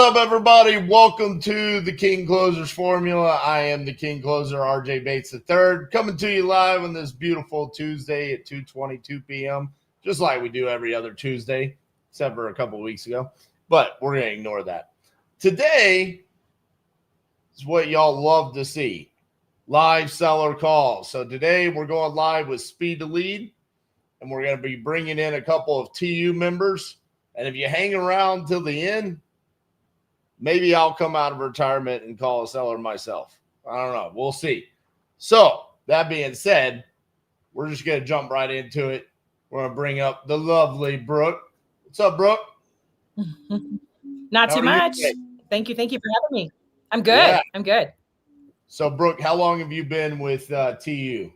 up, everybody? Welcome to the King Closers Formula. I am the King Closer, RJ Bates III, coming to you live on this beautiful Tuesday at 2:22 p.m., just like we do every other Tuesday, except for a couple of weeks ago. But we're going to ignore that. Today is what y'all love to see, live seller calls. So today we're going live with Speed to Lead, and we're going to be bringing in a couple of TU members. And if you hang around till the end, maybe I'll come out of retirement and call a seller myself. I don't know. We'll see. So that being said, we're just going to jump right into it. We're going to bring up the lovely Brooke. What's up, Brooke? Not too much. Thank you. Thank you for having me. I'm good. Yeah. I'm good. So, Brooke, how long have you been with TU?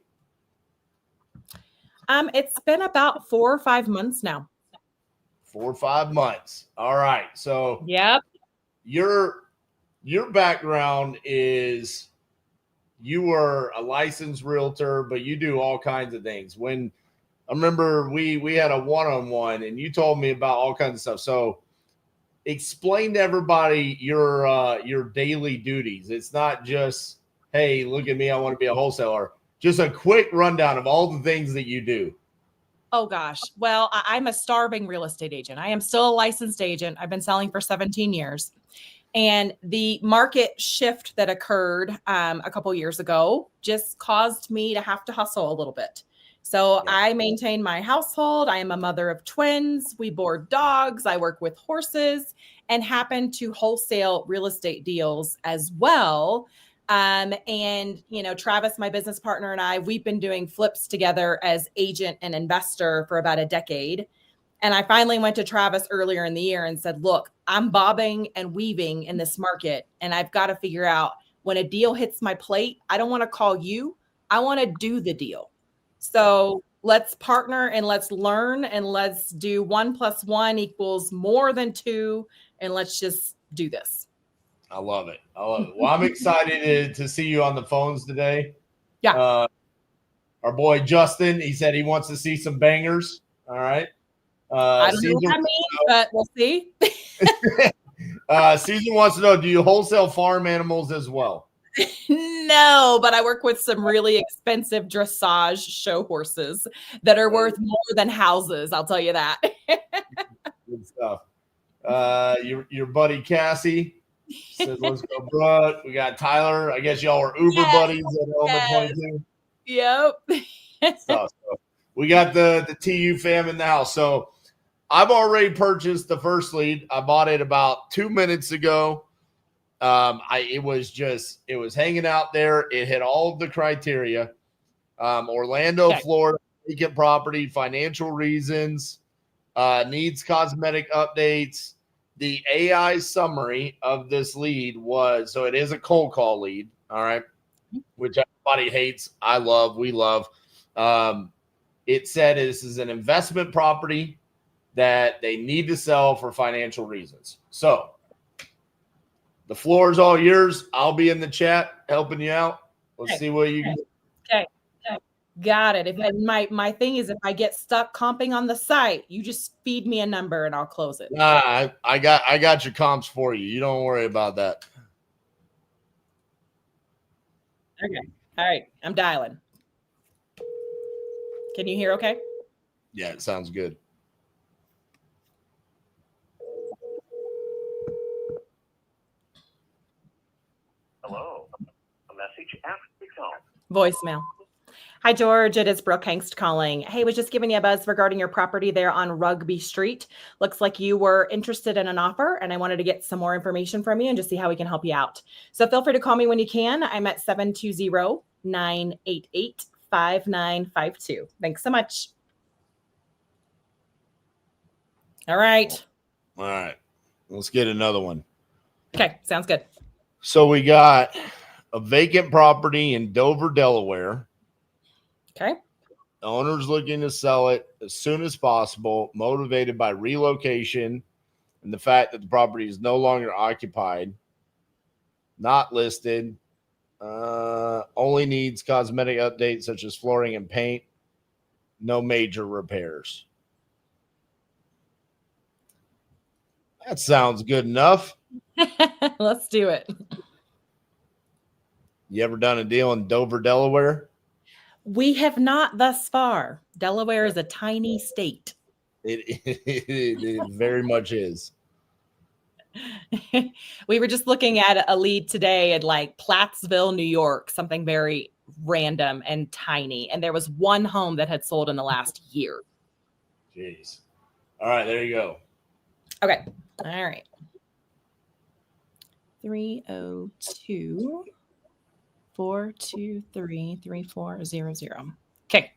It's been about 4 or 5 months now. 4 or 5 months. All right. So, yep. Your background is you were a licensed realtor, but you do all kinds of things. When I remember we had a one-on-one and you told me about all kinds of stuff. So explain to everybody your daily duties. It's not just, hey, look at me, I want to be a wholesaler. Just a quick rundown of all the things that you do. Oh, gosh. Well, I'm a starving real estate agent. I am still a licensed agent. I've been selling for 17 years. And the market shift that occurred a couple years ago just caused me to have to hustle a little bit. So I maintain my household. I am a mother of twins. We board dogs. I work with horses and happen to wholesale real estate deals as well. And, you know, Travis, my business partner, and I, we've been doing flips together as agent and investor for about a decade. And I finally went to Travis earlier in the year and said, look, I'm bobbing and weaving in this market. And I've got to figure out when a deal hits my plate, I don't want to call you. I want to do the deal. So let's partner and let's learn and let's do 1 + 1 = more than 2. And let's just do this. I love it. I love it. Well, I'm excited to see you on the phones today. Yeah. Our boy Justin, he said he wants to see some bangers. All right. I don't know what that means, but we'll see. Caesar wants to know, do you wholesale farm animals as well? No, but I work with some really expensive dressage show horses that are worth more than houses. I'll tell you that. Good stuff. Your buddy Cassie says, let's go, Brooke. We got Tyler. I guess y'all are Uber buddies at Element 22. Yep. So we got the TU fam in the house. So I've already purchased the first lead. I bought it about 2 minutes ago. It was hanging out there. It hit all of the criteria. Orlando, Florida, vacant property, financial reasons, needs cosmetic updates. The AI summary of this lead was, so it is a cold call lead, all right, which everybody hates. I love, we love. It said this is an investment property that they need to sell for financial reasons. So the floor is all yours. I'll be in the chat helping you out. Let's see what you can do. Okay. Got it. My thing is, if I get stuck comping on the site, you just feed me a number and I'll close it. Nah, I got your comps for you. You don't worry about that. Okay. All right. I'm dialing. Can you hear okay? Yeah, it sounds good. Hello. A message after the tone. Voicemail. Hi, George. It is Brooke Hengst calling. Hey, was just giving you a buzz regarding your property there on Rugby Street. Looks like you were interested in an offer, and I wanted to get some more information from you and just see how we can help you out. So feel free to call me when you can. I'm at 720-988-5952. Thanks so much. All right. Let's get another one. Okay. Sounds good. So we got a vacant property in Dover, Delaware. Okay. The owner's looking to sell it as soon as possible, motivated by relocation and the fact that the property is no longer occupied, not listed, only needs cosmetic updates such as flooring and paint, no major repairs. That sounds good enough. Let's do it. You ever done a deal in Dover, Delaware? We have not thus far. Delaware is a tiny state. It very much is. We were just looking at a lead today at like Plattsville, New York, something very random and tiny. And there was one home that had sold in the last year. Jeez. All right, there you go. Okay. All right. 302 423 3400. Okay.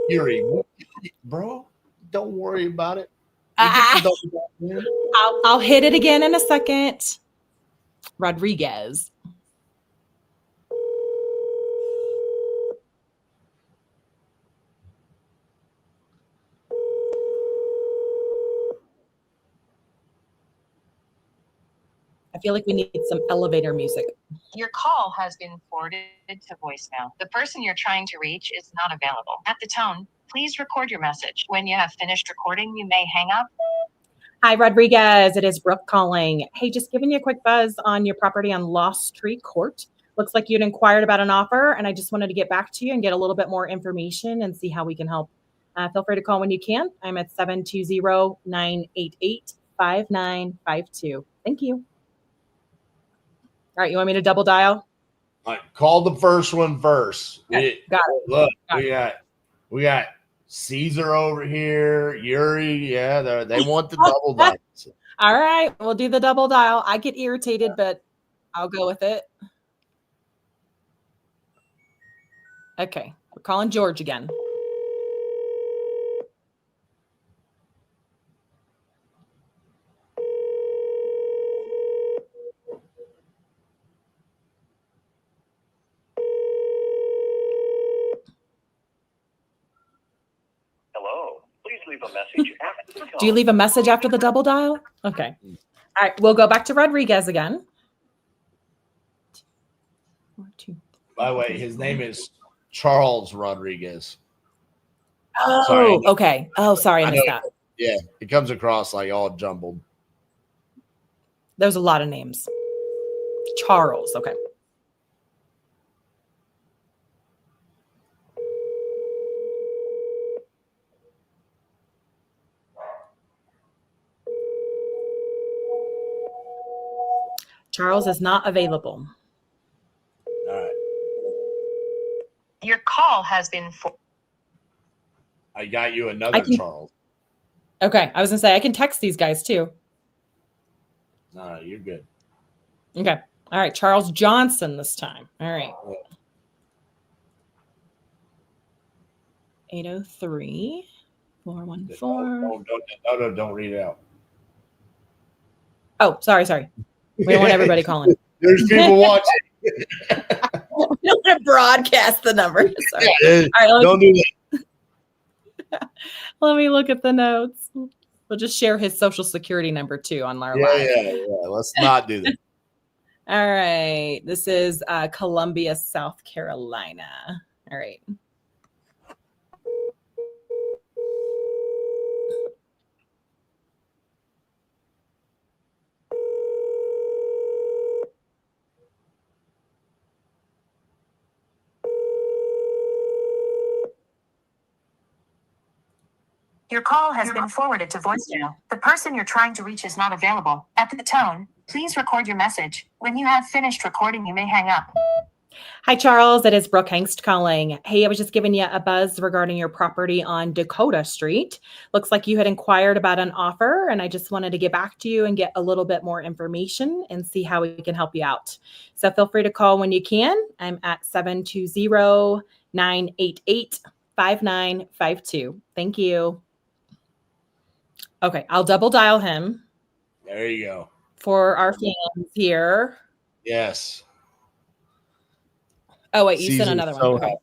Yuri, bro, don't worry about it. I'll hit it again in a second. Rodriguez. I feel like we need some elevator music. Your call has been forwarded to voicemail. The person you're trying to reach is not available. At the tone, please record your message. When you have finished recording, you may hang up. Hi, Rodriguez. It is Brooke calling. Hey, just giving you a quick buzz on your property on Lost Street Court. Looks like you'd inquired about an offer, and I just wanted to get back to you and get a little bit more information and see how we can help. Feel free to call when you can. I'm at 720-988-5952. Thank you. All right, you want me to double dial? All right, call the first one first. Okay, got it. Look, Got we got Caesar over here, Yuri. Yeah, they want the double dial. All right, we'll do the double dial. I get irritated, but I'll go with it. Okay, we're calling George again. Hello. Please leave a message after the tone. Do you leave a message after the double dial? Okay. All right, we'll go back to Rodriguez again. By the way, his name is Charles Rodriguez. Oh, Sorry. okay. Oh, sorry, I missed that. Yeah, it comes across like all jumbled. There's a lot of names. Charles, okay. Charles is not available. All right. Your call has been forwarded. I got you another Charles. Okay, I was gonna say I can text these guys too. No, you're good. Okay, all right, Charles Johnson this time. All right, 803 414. Don't read it out. Oh, sorry. We don't want everybody calling. There's people watching. We don't want to broadcast the number. Sorry. Yeah, All right, don't do that. Let me look at the notes. We'll just share his social security number too on our live. Yeah. Let's not do that. All right. This is Columbia, South Carolina. All right. Your call has been forwarded to voicemail. The person you're trying to reach is not available. At the tone, please record your message. When you have finished recording, you may hang up. Hi, Charles. It is Brooke Hengst calling. Hey, I was just giving you a buzz regarding your property on Dakota Street. Looks like you had inquired about an offer, and I just wanted to get back to you and get a little bit more information and see how we can help you out. So feel free to call when you can. I'm at 720-988-5952. Thank you. Okay, I'll double dial him. There you go. For our fans here. Yes. Oh, wait, you sent another so one. Okay.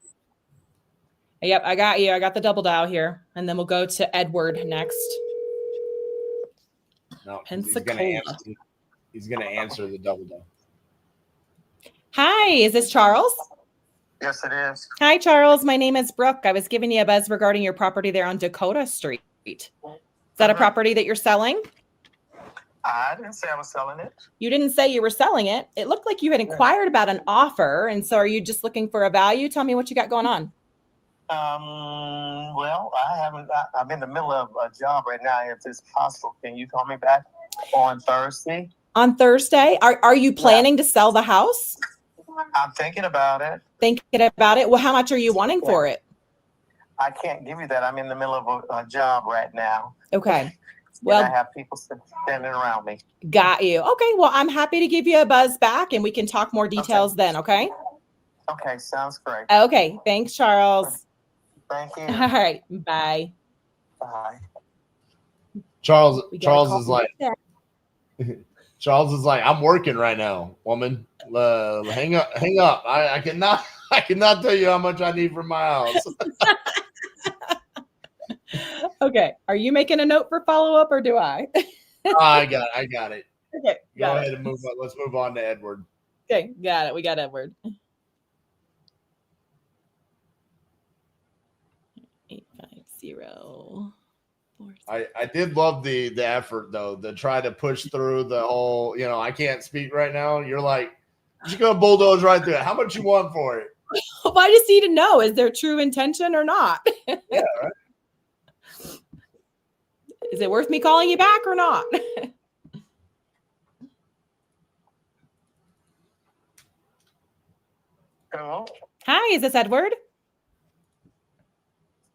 Yep, I got you. I got the double dial here. And then we'll go to Edward next. No, Pensacola. He's gonna answer the double dial. Hi, is this Charles? Yes, it is. Hi, Charles. My name is Brooke. I was giving you a buzz regarding your property there on Dakota Street. that a property that you're selling? I didn't say I was selling it. You didn't say you were selling it. It looked like you had inquired about an offer. And so are you just looking for a value? Tell me what you got going on. Well, I haven't. I'm in the middle of a job right now. If it's possible, can you call me back on Thursday? On Thursday? Are you planning to sell the house? I'm thinking about it. Thinking about it? Well, how much are you wanting for it? I can't give you that. I'm in the middle of a job right now. Okay. Well, Well, I have people standing around me. got you. Okay. Well, I'm happy to give you a buzz back and we can talk more details then. Okay. Okay, sounds great. Okay. Thanks, Charles. Thank you. All right. Bye. Bye. Charles We got a Charles call is from like there. Charles is like, I'm working right now, woman. Hang up. I cannot tell you how much I need for my house. Okay. Are you making a note for follow up or do I? I got it. Okay. Go Got ahead it. and move on. Let's move on to Edward. Okay. Got it. We got Edward. 850. I did love the effort though, to try to push through the whole, I can't speak right now. You're like, just gonna bulldoze right through it. How much you want for it? Well, I just need to know, is there true intention or not? Yeah, right. Is it worth me calling you back or not? Hello? Hi, is this Edward?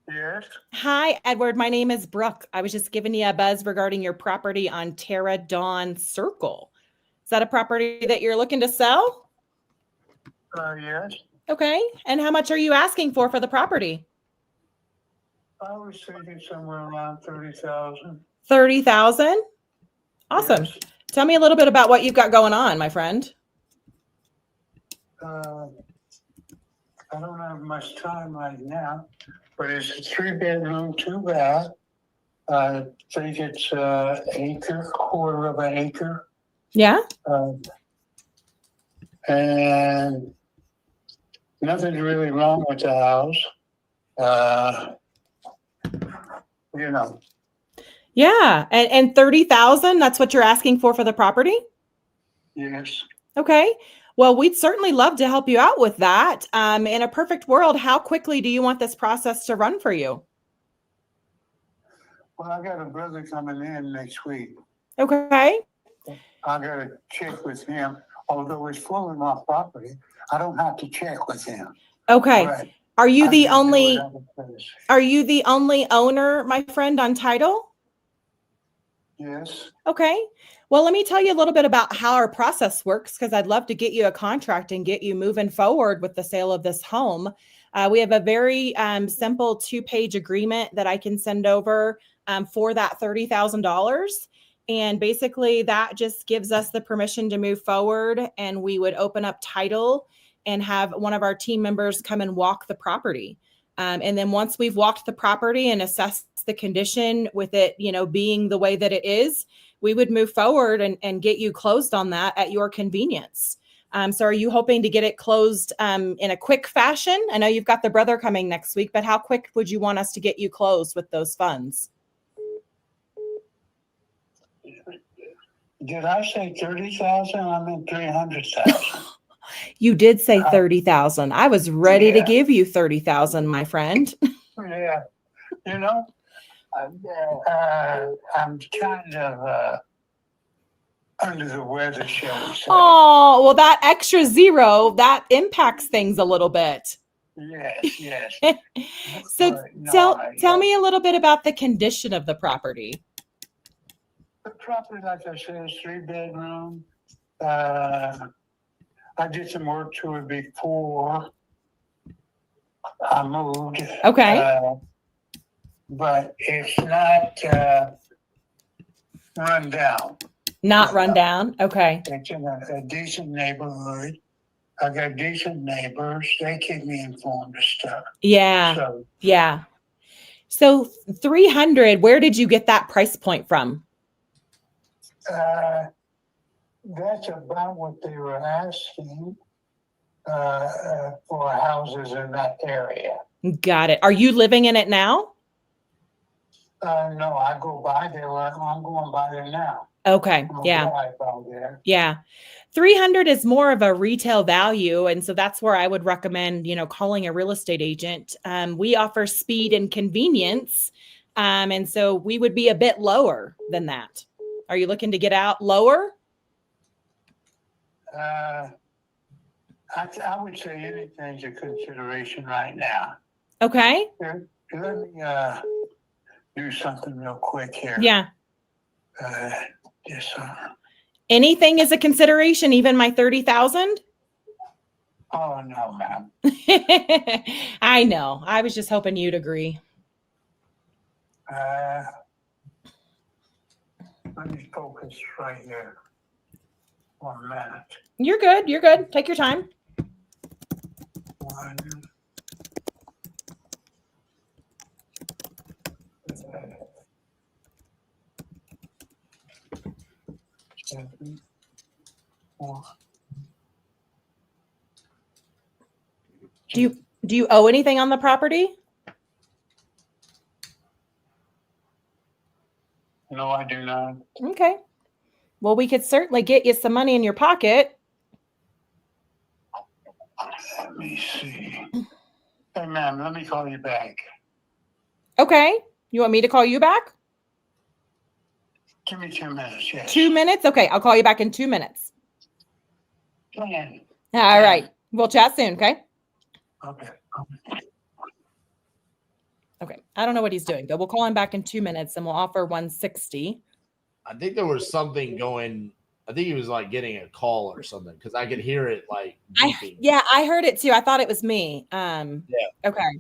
Yes. Hi, Edward. My name is Brooke. I was just giving you a buzz regarding your property on Terra Dawn Circle. Is that a property that you're looking to sell? Yes. Okay. And how much are you asking for the property? I was thinking somewhere around 30,000. 30,000? Awesome. Yes. Tell me a little bit about what you've got going on, my friend. I don't have much time right now, but it's a 3-bedroom, 2-bath. I think it's quarter of an acre. Yeah. And nothing's really wrong with the house. Yeah. And 30,000, that's what you're asking for the property? Yes. Okay. Well, we'd certainly love to help you out with that. In a perfect world, how quickly do you want this process to run for you? Well, I got a brother coming in next week. Okay. I got to check with him. Although it's full of my property, I don't have to check with him. Okay. But Are you I the can do only it other place. are you the only owner, my friend, on title? Yes. Okay. Well, let me tell you a little bit about how our process works, because I'd love to get you a contract and get you moving forward with the sale of this home. We have a very simple 2-page agreement that I can send over for that $30,000. And basically that just gives us the permission to move forward, and we would open up title and have one of our team members come and walk the property. And then once we've walked the property and assessed the condition with it, being the way that it is, we would move forward and get you closed on that at your convenience. So are you hoping to get it closed in a quick fashion? I know you've got the brother coming next week, but how quick would you want us to get you closed with those funds? Did I say 30,000? I meant 300,000. You did say 30,000. I was ready to Yeah. give you 30,000, my friend. Yeah. I'm kind of under the weather, shall we say. Oh, well, that extra zero, that impacts things a little bit. Yes. So But, tell me a little bit about the condition of the property. The property, like I said, is 3-bedroom. I did some work to it before I moved. Okay. But it's not run down. Not run down. Okay. It's in a decent neighborhood. I got decent neighbors. They keep me informed of stuff. Yeah. So, Yeah. So 300, where did you get that price point from? that's about what they were asking for houses in that area. Got it. Are you living in it now? No, I go by there. I'm going by there now. Okay. I'm gonna Yeah. drive by there. Yeah. 300 is more of a retail value. And so that's where I would recommend, calling a real estate agent. We offer speed and convenience. And so we would be a bit lower than that. Are you looking to get out lower? I would say anything's a consideration right now. Okay. Here, let me do something real quick here. Yeah. Just Anything is a consideration, even my 30,000? oh no, ma'am. I know. I was just hoping you'd agree. Let me focus right here. 1 minute. You're good. You're good. Take your time. 1. 7. 4. Do you owe anything on the property? No, I do not. Okay. Well, we could certainly get you some money in your pocket. Let me see. Hey, ma'am, let me call you back. Okay. You want me to call you back? Give me 2 minutes, yes. 2 minutes? Okay. I'll call you back in 2 minutes. Plan. All right. We'll chat soon. Okay. Okay. Okay. I don't know what he's doing, but we'll call him back in 2 minutes and we'll offer 160. I think there was something going. I think he was like getting a call or something because I could hear it like beeping. I heard it too. I thought it was me. Yeah. Okay.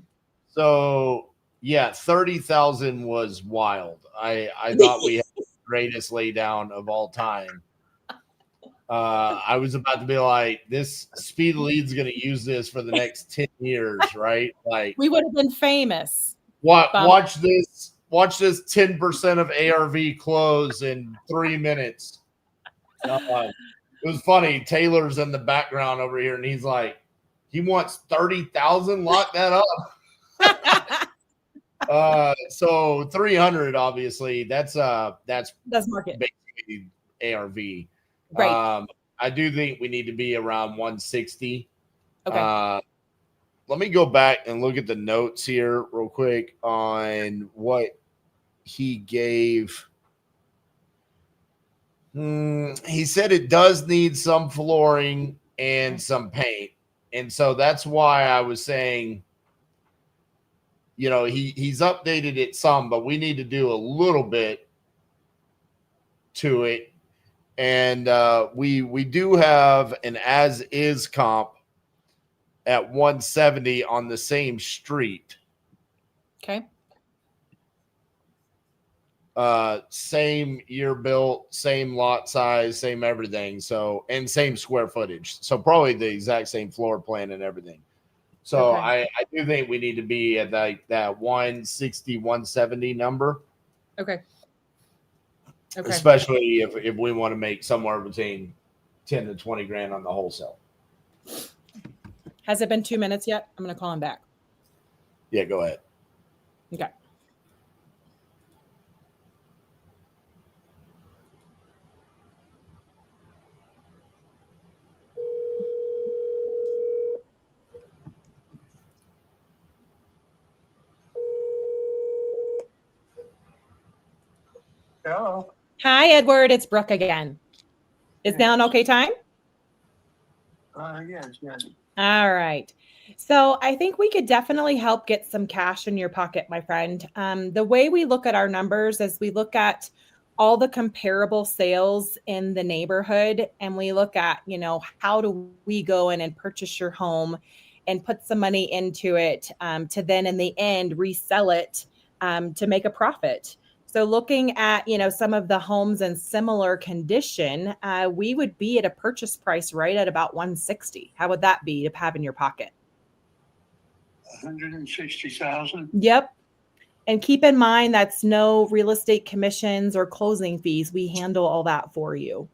So yeah, 30,000 was wild. I thought we had the greatest laydown of all time. I was about to be like, this Speed Lead's going to use this for the next 10 years, right? Like, We would have been famous. watch this 10% of ARV close in 3 minutes. It was funny. Taylor's in the background over here, and he's like, he wants 30,000. Lock that up. So 300, obviously, that's market. basically ARV. Right. I do think we need to be around 160. Okay. Let me go back and look at the notes here real quick on what he gave. He said it does need some flooring and some paint. And so that's why I was saying, he's updated it some, but we need to do a little bit to it. And we do have an as-is comp at 170 on the same street. Okay. Same year built, same lot size, same everything. So, and same square footage. So probably the exact same floor plan and everything. So Okay. I do think we need to be at that 160, 170 number. Okay. Especially if we want to make somewhere between 10 to 20 grand on the wholesale. Has it been 2 minutes yet? I'm going to call him back. Yeah, go ahead. Okay. Hello. Hi, Edward. It's Brooke again. Is now an okay time? Yes. All right. So I think we could definitely help get some cash in your pocket, my friend. The way we look at our numbers is we look at all the comparable sales in the neighborhood, and we look at, how do we go in and purchase your home and put some money into it to then in the end resell it to make a profit. So looking at, some of the homes in similar condition, we would be at a purchase price right at about 160. How would that be to have in your pocket? 160,000. Yep. And keep in mind, that's no real estate commissions or closing fees. We handle all that for you.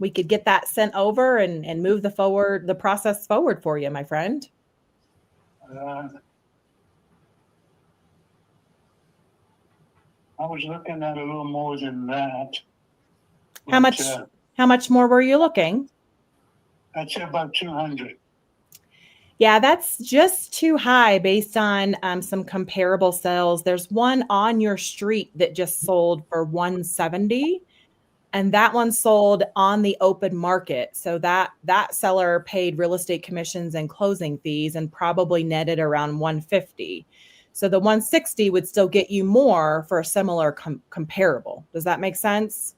we could get that sent over and move the process forward for you, my friend. I was looking at a little more than that. How much more were you looking? I'd say about 200. Yeah, that's just too high based on some comparable sales. There's one on your street that just sold for 170, and that one sold on the open market. So that seller paid real estate commissions and closing fees and probably netted around 150. So the 160 would still get you more for a similar comparable. Does that make sense?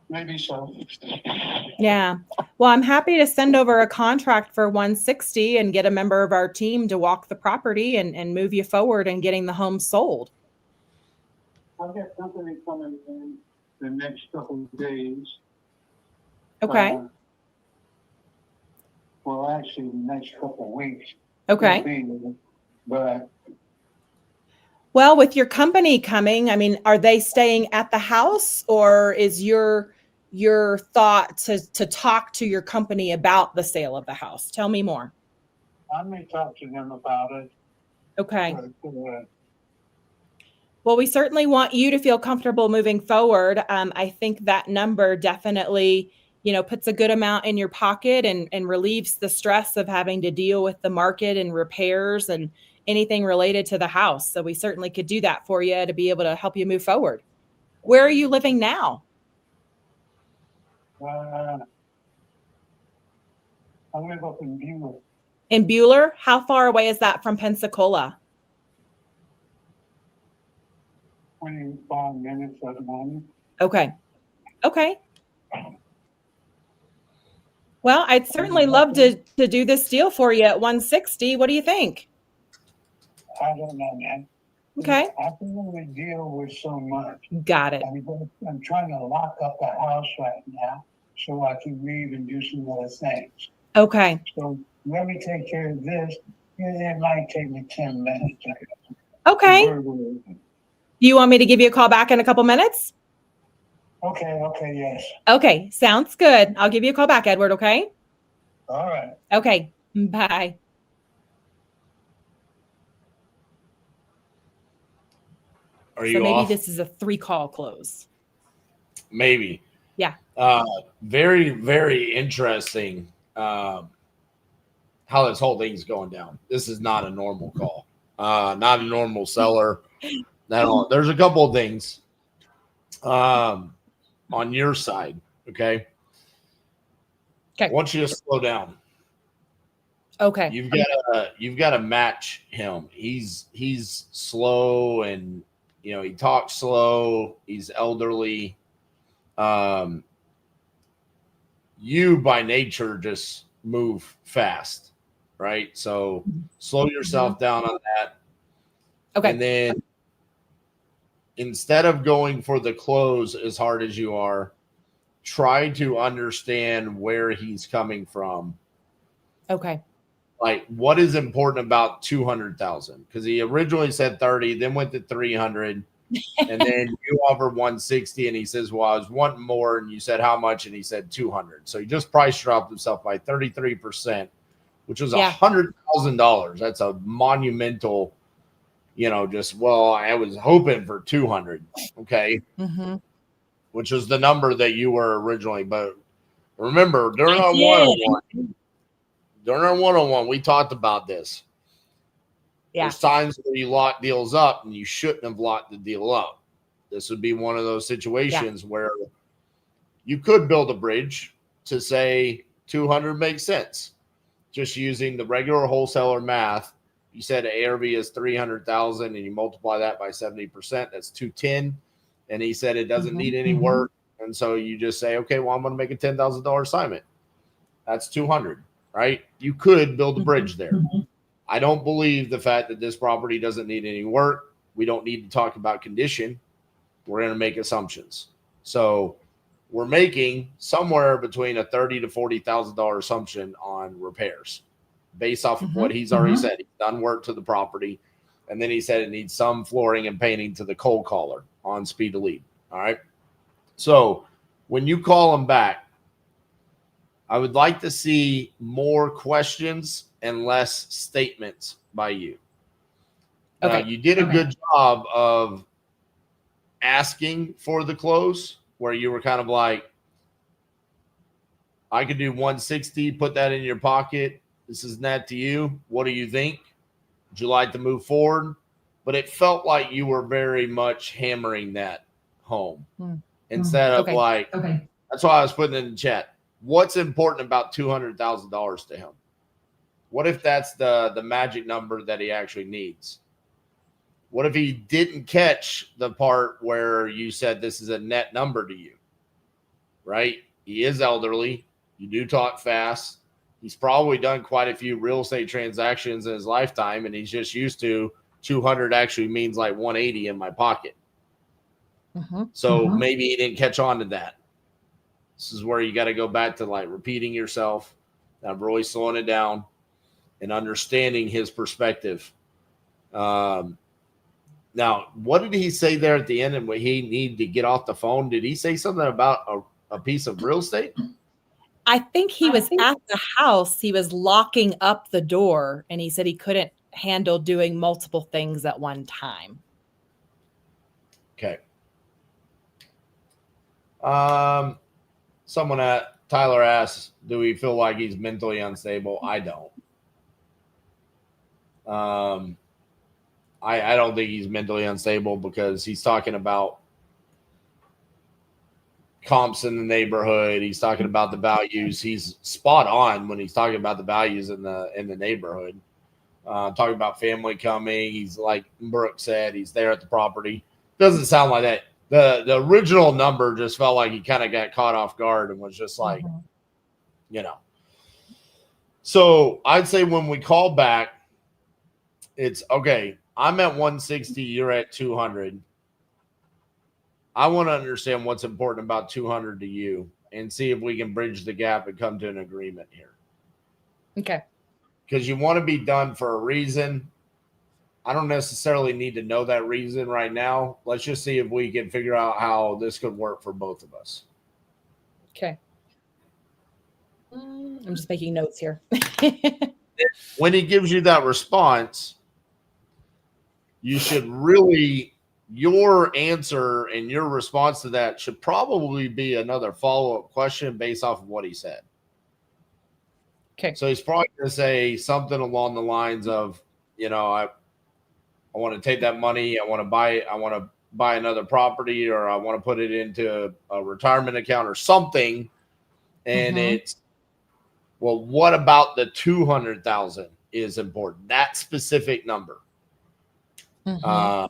Maybe so. Yeah. Well, I'm happy to send over a contract for 160 and get a member of our team to walk the property and move you forward and getting the home sold. I'll get company coming in the next couple of days. Okay. Well, actually, the next couple of weeks. Okay. But Well, with your company coming, I mean, are they staying at the house, or is your thought to talk to your company about the sale of the house? Tell me more. I may talk to them about it. Okay. But, Well, we certainly want you to feel comfortable moving forward. I think that number definitely, puts a good amount in your pocket and relieves the stress of having to deal with the market and repairs and anything related to the house. So we certainly could do that for you to be able to help you move forward. Where are you living now? I live up in Buell. In Bueller? How far away is that from Pensacola? 25 minutes at the moment. Okay. Well, I'd certainly love to do this deal for you at 160. What do you think? I don't know, man. Okay. I can only deal with so much. Got it. I'm trying to lock up the house right now so I can leave and do some other things. Okay. So let me take care of this. It might take me 10 minutes. Okay. Do you want me to give you a call back in a couple minutes? Okay, yes. Okay, sounds good. I'll give you a call back, Edward, okay? All right. Okay, bye. Are you maybe off? this is a 3-call close. Maybe. Yeah. Very, very interesting how this whole thing's going down. This is not a normal call. Not a normal seller. Now, there's a couple of things on your side, okay? Okay. I want you to slow down. Okay. You've got to match him. He's slow and he talks slow. He's elderly. You by nature just move fast, right? So slow yourself down on that. Okay. And then instead of going for the close as hard as you are, try to understand where he's coming from. Okay. Like, what is important about 200,000? Because he originally said 30, then went to 300, and then you offered 160, and he says, "Well, I was wanting more," and you said, "How much?" And he said 200. So he just price dropped himself by 33%, which was $100,000. That's a monumental. I was hoping for 200. Okay. Mm-hmm. Which is the number that you were originally. But remember, during our one-on-one, we talked about this. Yeah. There's times where you lock deals up and you shouldn't have locked the deal up. This would be one of those situations where you could build a bridge to say 200 makes sense. Just using the regular wholesaler math. You said ARV is 300,000 and you multiply that by 70%. That's 210. And he said it doesn't need any work. And so you just say, okay, well, I'm going to make a $10,000 assignment. That's 200, right? You could build a bridge there. I don't believe the fact that this property doesn't need any work. We don't need to talk about condition. We're going to make assumptions. So we're making somewhere between a $30,000 to $40,000 assumption on repairs based off of what he's already said. He's done work to the property. And then he said it needs some flooring and painting to the cold caller on speed to lead. All right. So when you call him back, I would like to see more questions and less statements by you. Now, Okay. you did a good job of asking for the close, where you were kind of like, I could do 160, put that in your pocket. This is net to you. What do you think? Would you like to move forward? But it felt like you were very much hammering that home instead of that's why I was putting in the chat. What's important about $200,000 to him? What if that's the magic number that he actually needs? What if he didn't catch the part where you said this is a net number to you, right? He is elderly. You do talk fast. He's probably done quite a few real estate transactions in his lifetime, and he's just used to 200 actually means like 180 in my pocket. So maybe he didn't catch on to that. This is where you got to go back to like repeating yourself. I'm really slowing it down and understanding his perspective. Now, what did he say there at the end and when he needed to get off the phone? Did he say something about a piece of real estate? I think he was at the house. He was locking up the door, and he said he couldn't handle doing multiple things at one time. Okay. Someone Tyler asks, do we feel like he's mentally unstable? I don't. I don't think he's mentally unstable because he's talking about comps in the neighborhood. He's talking about the values. He's spot on when he's talking about the values in the neighborhood. Talking about family coming. He's like Brooke said, he's there at the property. Doesn't sound like that. The original number just felt like he kind of got caught off guard and was just like, you know. So I'd say when we call back, it's okay. I'm at 160. You're at 200. I want to understand what's important about 200 to you and see if we can bridge the gap and come to an agreement here. Okay. Because you want to be done for a reason. I don't necessarily need to know that reason right now. Let's just see if we can figure out how this could work for both of us. Okay. I'm just making notes here. When he gives you that response, you should really, your answer and your response to that should probably be another follow-up question based off of what he said. Okay. So he's probably going to say something along the lines of, you know, I want to take that money. I want to buy another property, or I want to put it into a retirement account or something. And it's, well, what about the 200,000 is important? That specific number. Who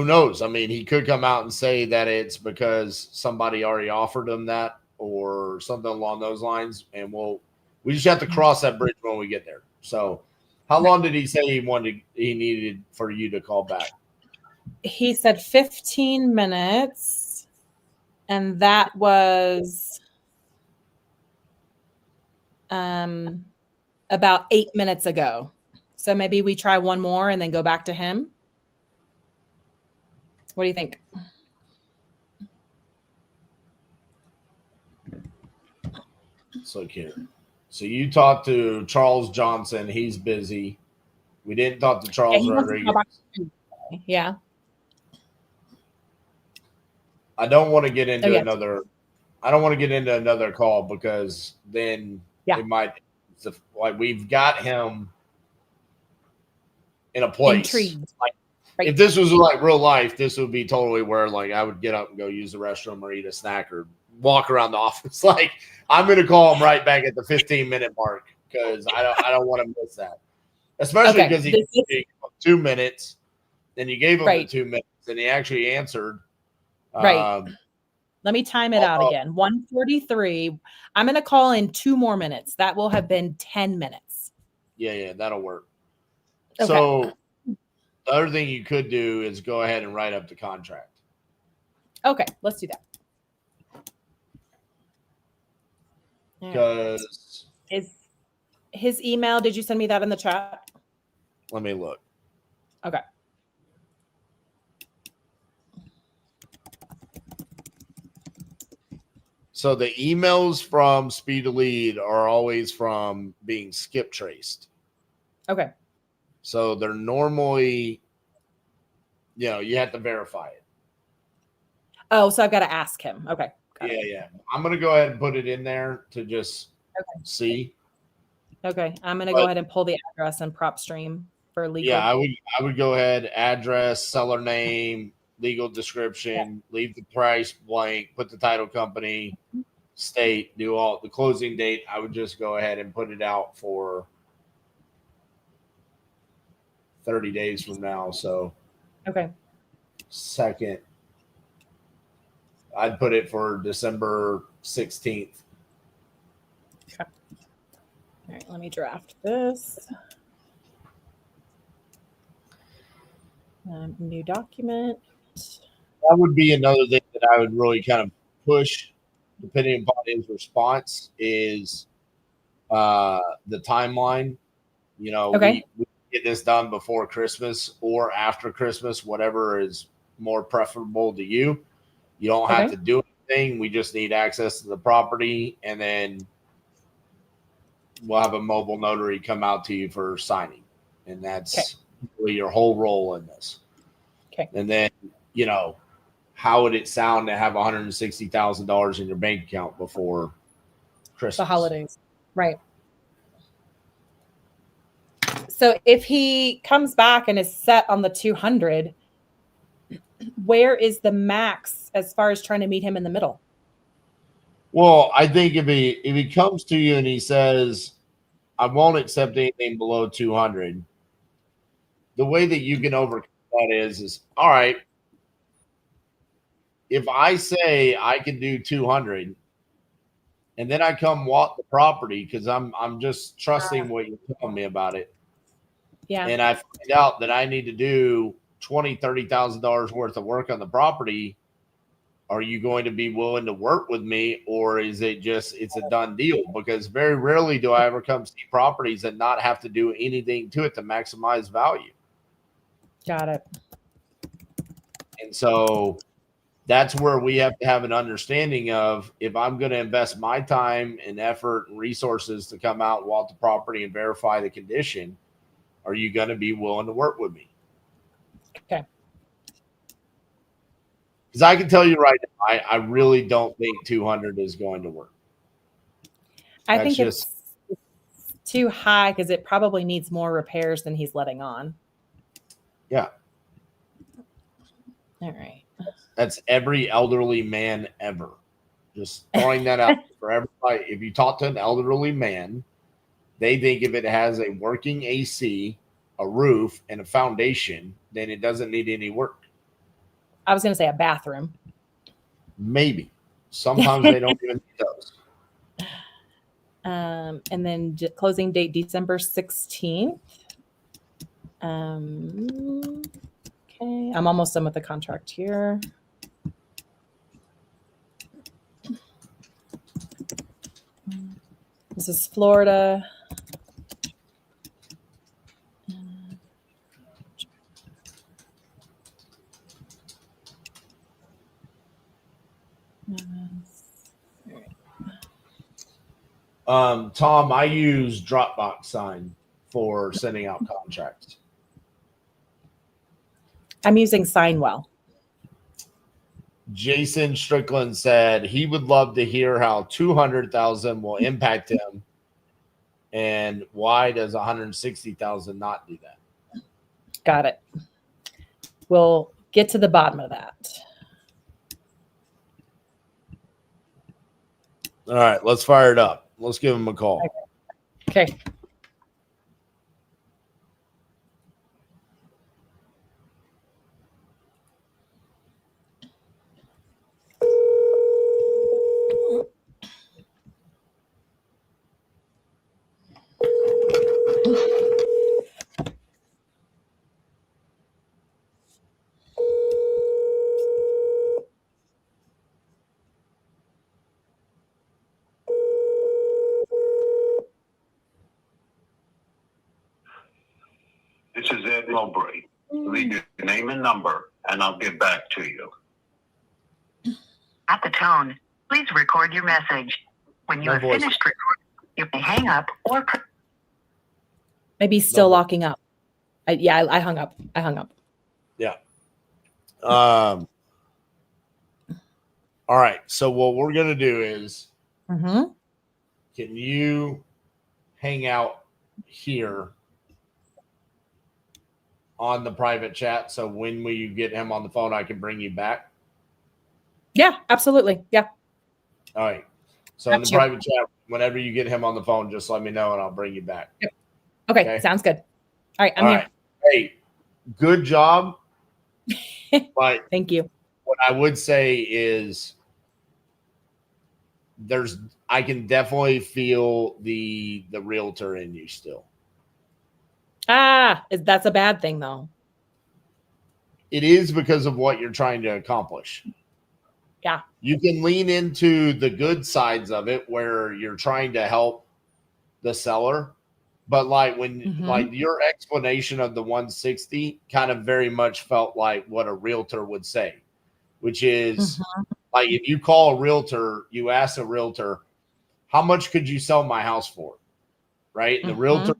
knows? I mean, he could come out and say that it's because somebody already offered him that or something along those lines. And we just have to cross that bridge when we get there. So how long did he say he needed for you to call back? He said 15 minutes, and that was about 8 minutes ago. So maybe we try one more and then go back to him. What do you think? Let's look here. So you talked to Charles Johnson. He's busy. We didn't talk to Charles Rodriguez. Yeah. I don't want to get into another. I don't want to get into another call because then it might. Like we've got him in a place. Intrigued. Like if this was like real life, this would be totally where like I would get up and go use the restroom or eat a snack or walk around the office. Like I'm going to call him right back at the 15-minute mark because I don't want to miss that. Especially because he gave him 2 minutes, and you gave him the 2 minutes, and he actually answered. Right. Let me time it out again. 1:43. I'm going to call in 2 more minutes. That will have been 10 minutes. Yeah, that'll work. Okay. So the other thing you could do is go ahead and write up the contract. Okay, let's do that. Because his email, did you send me that in the chat? Let me look. Okay. So the emails from Speed to Lead are always from being skip traced. Okay. So they're normally, you have to verify it. Oh, so I've got to ask him. Okay. Got it. Yeah. I'm going to go ahead and put it in there to just see. Okay. I'm going to go ahead and pull the address and prop stream for legal. Yeah, I would go ahead, address, seller name, legal description, leave the price blank, put the title company, state, do all the closing date. I would just go ahead and put it out for 30 days from now. So Okay. second, I'd put it for December 16th. Okay. All right, let me draft this. New document. That would be another thing that I would really kind of push, depending upon his response, is the timeline. Okay. We get this done before Christmas or after Christmas, whatever is more preferable to you. You don't have to do anything. We just need access to the property, and then we'll have a mobile notary come out to you for signing. And that's really your whole role in this. Okay. And then, how would it sound to have $160,000 in your bank account before Christmas? The holidays. Right. So if he comes back and is set on the 200, where is the max as far as trying to meet him in the middle? Well, I think if he comes to you and he says, I won't accept anything below 200, the way that you can overcome that is all right, if I say I can do 200 and then I come walk the property because I'm just trusting what you're telling me about it. Yeah. And I find out that I need to do $20,000-$30,000 worth of work on the property. Are you going to be willing to work with me, or is it just it's a done deal? Because very rarely do I ever come see properties and not have to do anything to it to maximize value. Got it. And so that's where we have to have an understanding of, if I'm going to invest my time and effort and resources to come out and walk the property and verify the condition, are you going to be willing to work with me? Okay. Because I can tell you right now, I really don't think 200 is going to work. I think it's too high because it probably needs more repairs than he's letting on. Yeah. All right. That's every elderly man ever. Just throwing that out for everybody. If you talk to an elderly man, they think if it has a working AC, a roof, and a foundation, then it doesn't need any work. I was going to say a bathroom. Maybe. Sometimes they don't even need those. And then closing date December 16th. Okay. I'm almost done with the contract here. This is Florida. Tom, I use Dropbox Sign for sending out contracts. I'm using Signwell. Jason Strickland said he would love to hear how 200,000 will impact him, and why does 160,000 not do that? Got it. We'll get to the bottom of that. All right, let's fire it up. Let's give him a call. Okay. Mowbray. Leave your name and number, and I'll get back to you. At the tone, please record your message. When you No have voice. finished recording, you may hang up or Maybe he's still No. locking up. I hung up. Yeah. All right. So what we're gonna do is, Mm-hmm. can you hang out here on the private chat? So when we get him on the phone, I can bring you back. Yeah, absolutely. Yeah. All right. So in the Got you. private chat, whenever you get him on the phone, just let me know and I'll bring you back. Okay. Okay. Sounds good. All right. I'm All here. right. Hey, good job. But Thank you. what I would say is I can definitely feel the realtor in you still. That's a bad thing though. It is because of what you're trying to accomplish. Yeah. You can lean into the good sides of it where you're trying to help the seller. But like like your explanation of the 160 kind of very much felt like what a realtor would say, which is like if you call a realtor, you ask a realtor, how much could you sell my house for? Right. And the realtor,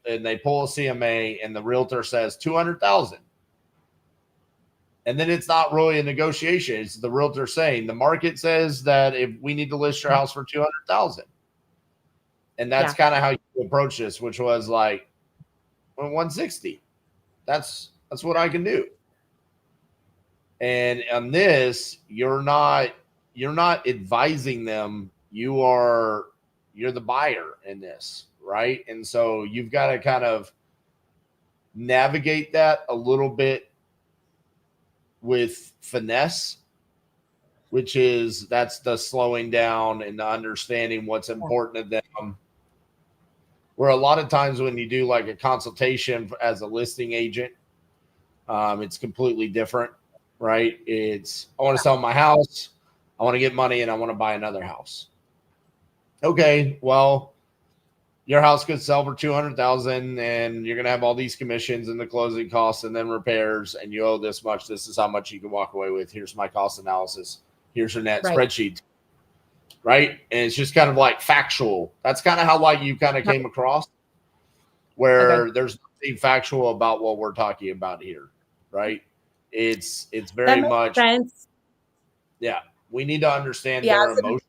and they pull a CMA and the realtor says 200,000. And then it's not really a negotiation. It's the realtor saying the market says that if we need to list your house for 200,000. And that's kind of how you approach this, which was like, well, 160. That's what I can do. And on this, you're not advising them. You're the buyer in this, right? And so you've got to kind of navigate that a little bit with finesse, which is that's the slowing down and the understanding what's important to them. Where a lot of times when you do like a consultation as a listing agent, it's completely different, right? It's I want to sell my house, I want to get money, and I want to buy another house. Okay, well, your house could sell for 200,000, and you're gonna have all these commissions and the closing costs, and then repairs, and you owe this much. This is how much you can walk away with. Here's my cost analysis. Here's your net spreadsheet. Right. And it's just kind of like factual. That's kind of how like you kind of came across where there's nothing factual about what we're talking about here. Right. It's very much sense. Yeah. We need to understand their emotion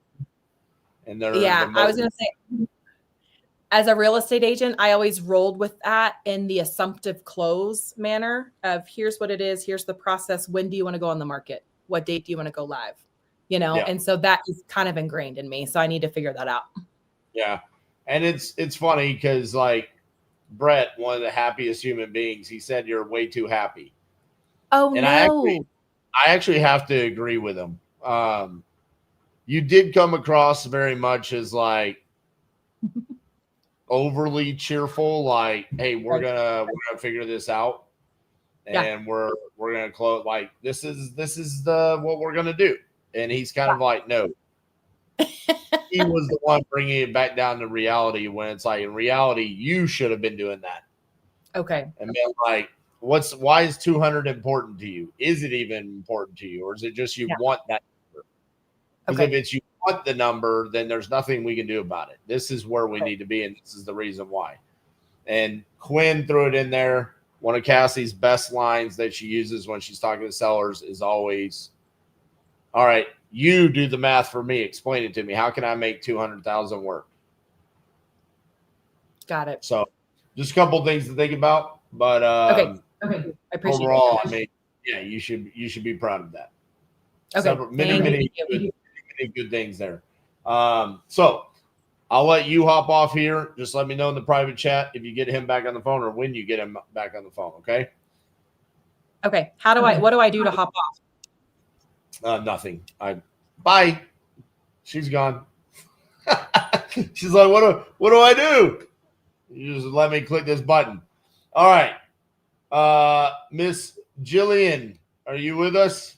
and their I was gonna say, as a real estate agent, I always rolled with that in the assumptive close manner of here's what it is, here's the process. When do you want to go on the market? What date do you want to go live? You know, and so that is kind of ingrained in me. So I need to figure that out. Yeah. And it's funny because like Brett, one of the happiest human beings, he said you're way too happy. Oh, and no. I actually have to agree with him. You did come across very much as like overly cheerful, like, hey, we're gonna figure this out. And we're gonna close like this is the what we're gonna do. And he's kind of like, no. He was the one bringing it back down to reality when it's like, in reality, you should have been doing that. Okay. And then like, why is 200 important to you? Is it even important to you? Or is it just you want that number? Because if it's you want the number, then there's nothing we can do about it. This is where we need to be, and this is the reason why. And Quinn threw it in there. One of Cassie's best lines that she uses when she's talking to sellers is always, all right, you do the math for me. Explain it to me. How can I make 200,000 work? Got it. So just a couple things to think about, but okay. I appreciate overall, it. I mean, yeah, you should be proud of that. Okay. Many good things there. So I'll let you hop off here. Just let me know in the private chat if you get him back on the phone or when you get him back on the phone. Okay. Okay. What do I do to hop off? Nothing. Bye. She's gone. She's like, what do I do? You just let me click this button. All right. Miss Jillian, are you with us?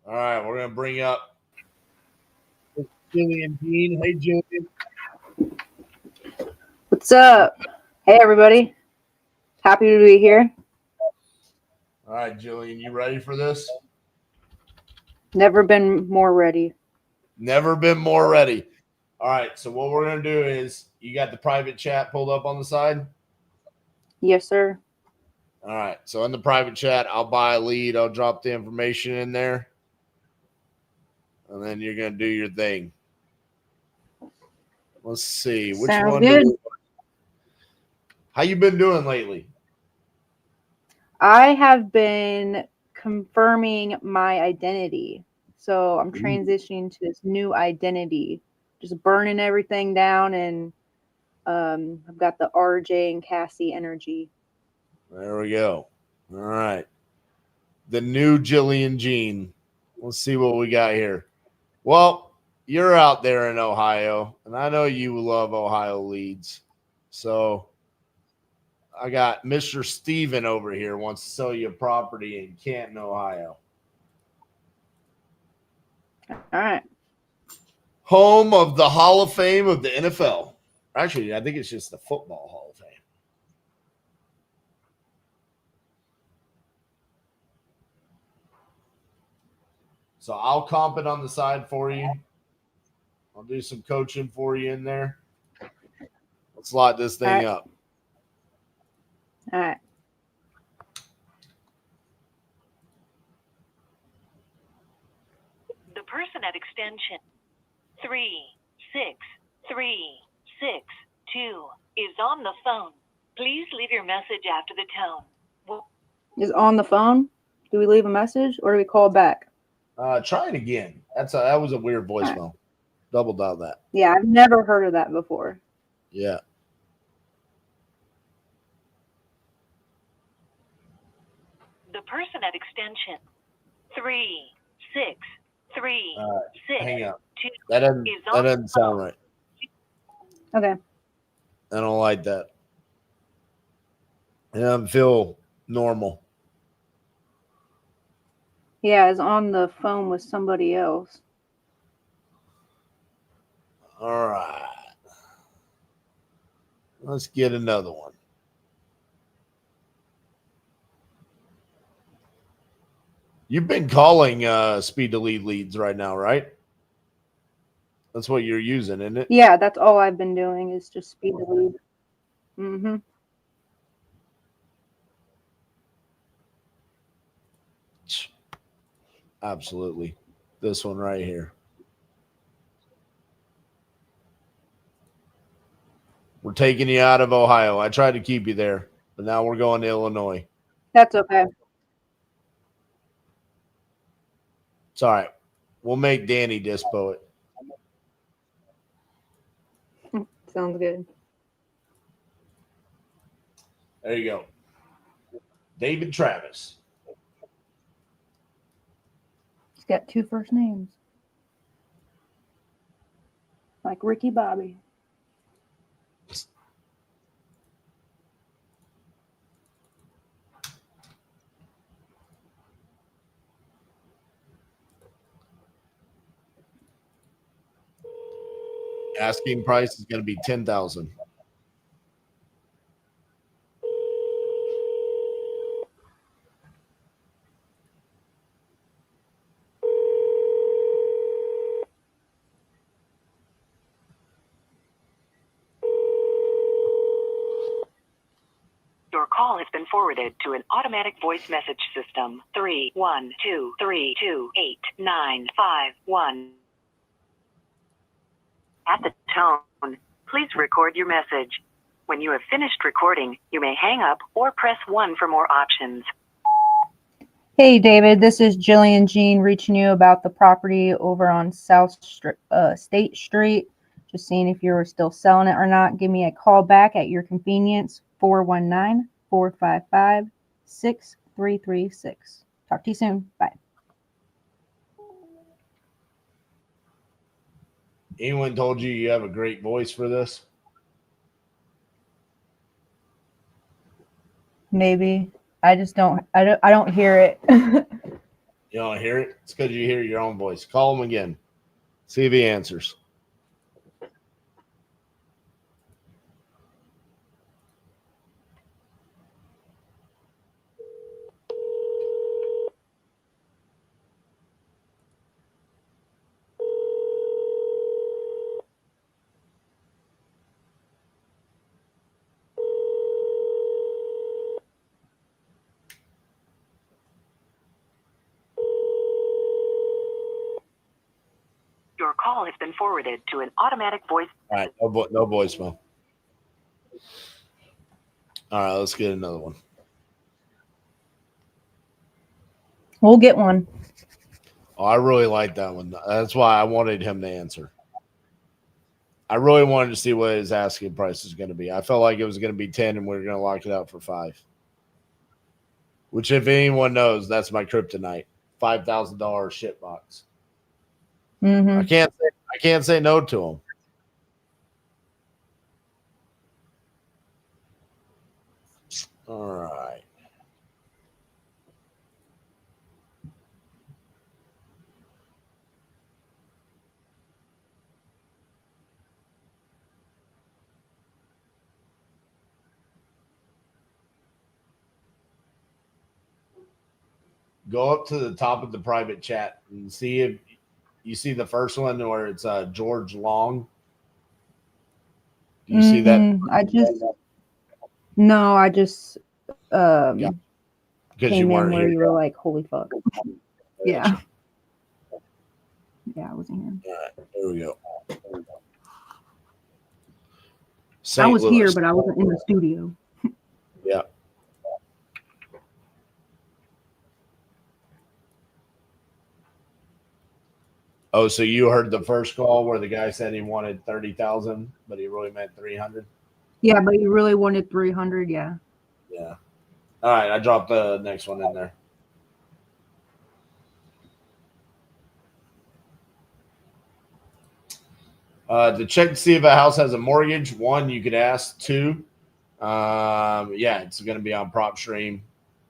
All right, we're gonna bring up Miss Jillian Dean. Hey, Jillian. What's up? Hey, everybody. Happy to be here. All right, Jillian, you ready for this? Never been more ready. Never been more ready. All right, so what we're going to do is you got the private chat pulled up on the side? Yes, sir. All right, so in the private chat, I'll buy a lead. I'll drop the information in there, and then you're going to do your thing. Let's see. Which Sounds one? good. How you been doing lately? I have been confirming my identity. So I'm transitioning to this new identity, just burning everything down, and I've got the RJ and Cassie energy. There we go. All right. The new Jillian Jean. Let's see what we got here. Well, you're out there in Ohio, and I know you love Ohio leads. So I got Mr. Steven over here wants to sell you a property in Canton, Ohio. All right. Home of the Hall of Fame of the NFL. Actually, I think it's just the Football Hall of Fame. So I'll comp it on the side for you. I'll do some coaching for you in there. Let's lock this thing up. All right. The person at extension 36362 is on the phone. Please leave your message after the tone. Is on the phone? Do we leave a message or do we call back? Try it again. That was a weird voicemail. Right. Double dial that. Yeah, I've never heard of that before. Yeah. The person at extension 36362 hang up. That doesn't sound right. Okay. I don't like that. It doesn't feel normal. Yeah, I was on the phone with somebody else. All right. Let's get another one. You've been calling speed to lead leads right now, right? That's what you're using, isn't it? Yeah, that's all I've been doing is just speed to lead. Mm-hmm. Absolutely. This one right here. We're taking you out of Ohio. I tried to keep you there, but now we're going to Illinois. That's okay. It's all right. We'll make Danny dispo it. Sounds good. There you go. David Travis. He's got 2 first names. Like Ricky Bobby. Asking price is going to be $10,000. Your call has been forwarded to an automatic voice message system. 312328951. At the tone, please record your message. When you have finished recording, you may hang up or press 1 for more options. Hey, David, this is Jillian Jean reaching you about the property over on State Street. Just seeing if you're still selling it or not. Give me a call back at your convenience, 419-455-6336. Talk to you soon. Bye. Anyone told you you have a great voice for this? Maybe. I just don't hear it. You don't hear it? It's because you hear your own voice. Call him again. See if he answers. call has been forwarded to an automatic voice. All right, no voicemail. All right, let's get another one. We'll get one. Oh, I really like that one. That's why I wanted him to answer. I really wanted to see what his asking price is going to be. I felt like it was going to be 10 and we were going to lock it out for 5. Which, if anyone knows, that's my kryptonite. $5,000 shit box. Mm-hmm. I can't say no to him. All right. Go up to the top of the private chat and see if you see the first one where it's George Long. Do you see that? I just Because came you in weren't where here. you were like, holy fuck. Yeah. Yeah, I wasn't here. All right, there we go. I was Louis. here, but I wasn't in the studio. Yeah. Oh, so you heard the first call where the guy said he wanted 30,000, but he really meant 300? Yeah, but you really wanted 300, yeah. Yeah. All right, I dropped the next one in there. To check to see if a house has a mortgage, 1, you could ask. 2, yeah, it's going to be on PropStream.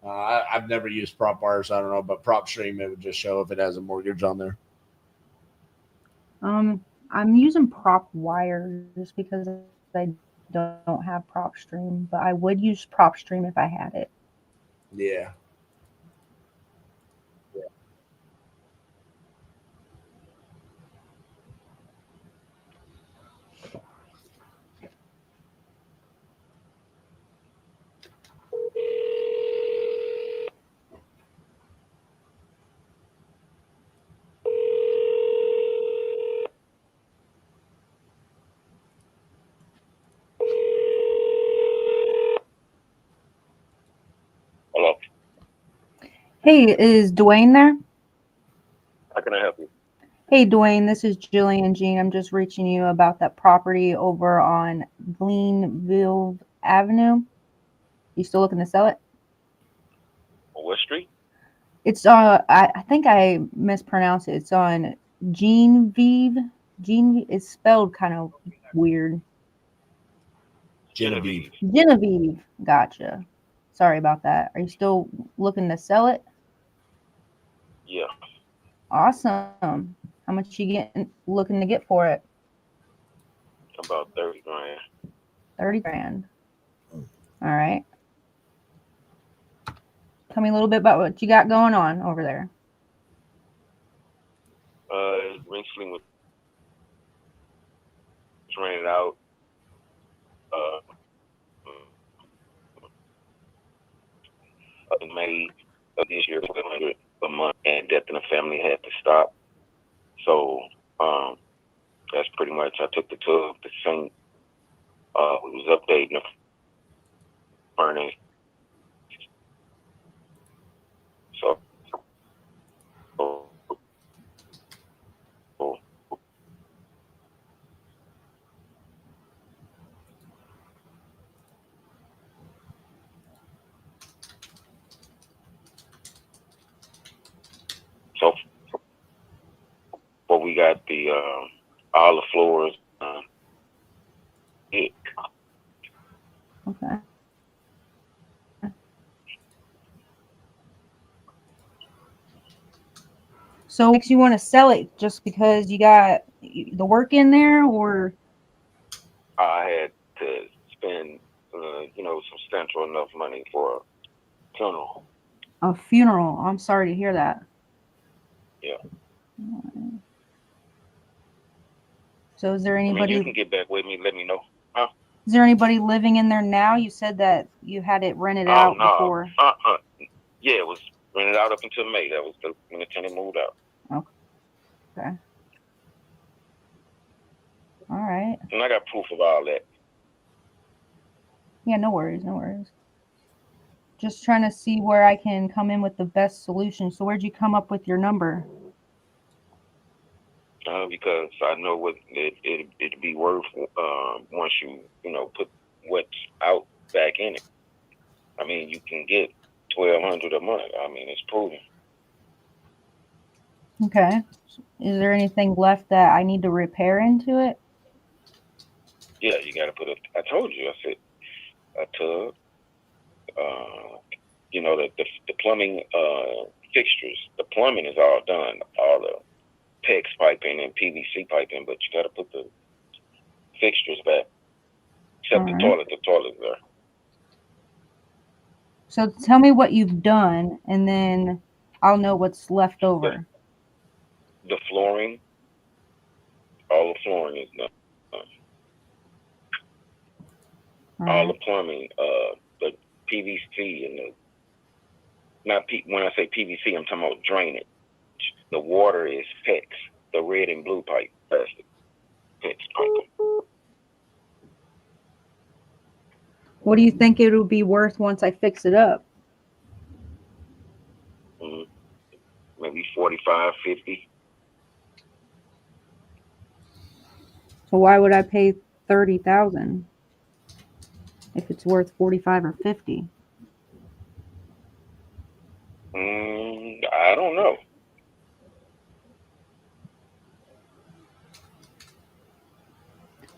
I've never used PropWire, so I don't know, but PropStream, it would just show if it has a mortgage on there. I'm using PropWire just because I don't have PropStream, but I would use PropStream if I had it. Yeah. Hello. Hey, is Dwayne there? How can I help you? Hey, Dwayne, this is Jillian Jean. I'm just reaching you about that property over on Glenville Avenue. You still looking to sell it? What street? It's I think I mispronounced it. It's on Genevieve. It's spelled kind of weird. Genevieve. Genevieve. Gotcha. Sorry about that. Are you still looking to sell it? Yeah. Awesome. How much you looking to get for it? About 30 grand. 30 grand. All right. Tell me a little bit about what you got going on over there. Recently was rented out. In May of this year, 700 a month, and death in the family had to stop. So that's pretty much. I took the tub, the sink. We was updating the furnace. So but we got the all the floors. Yeah. Okay. So what makes you want to sell it? Just because you got the work in there, or? I had to spend, substantial enough money for a funeral. A funeral. I'm sorry to hear that. Yeah. So is there anybody? You can get back with me. Let me know. Huh? Is there anybody living in there now? You said that you had it rented out before. Yeah, it was rented out up until May. That was when the tenant moved out. Okay. All right. And I got proof of all that. Yeah, no worries, no worries. Just trying to see where I can come in with the best solution. So where'd you come up with your number? Because I know what it'd be worth once you put what's out back in it. I mean, you can get $1,200 a month. I mean, it's proven. Okay. Is there anything left that I need to repair into it? Yeah, you got to put I told you, I said a tub. The plumbing fixtures. The plumbing is all done. All the PEX piping and PVC piping, but you got to put the fixtures back. Except the toilet. The toilet's there. So tell me what you've done, and then I'll know what's left over. The flooring. All the flooring is done. All the plumbing, the PVC and when I say PVC, I'm talking about drainage. The water is PEX, the red and blue pipe, plastic PEX pipe. What do you think it'll be worth once I fix it up? Maybe 45, 50. So why would I pay 30,000 if it's worth 45 or 50? I don't know.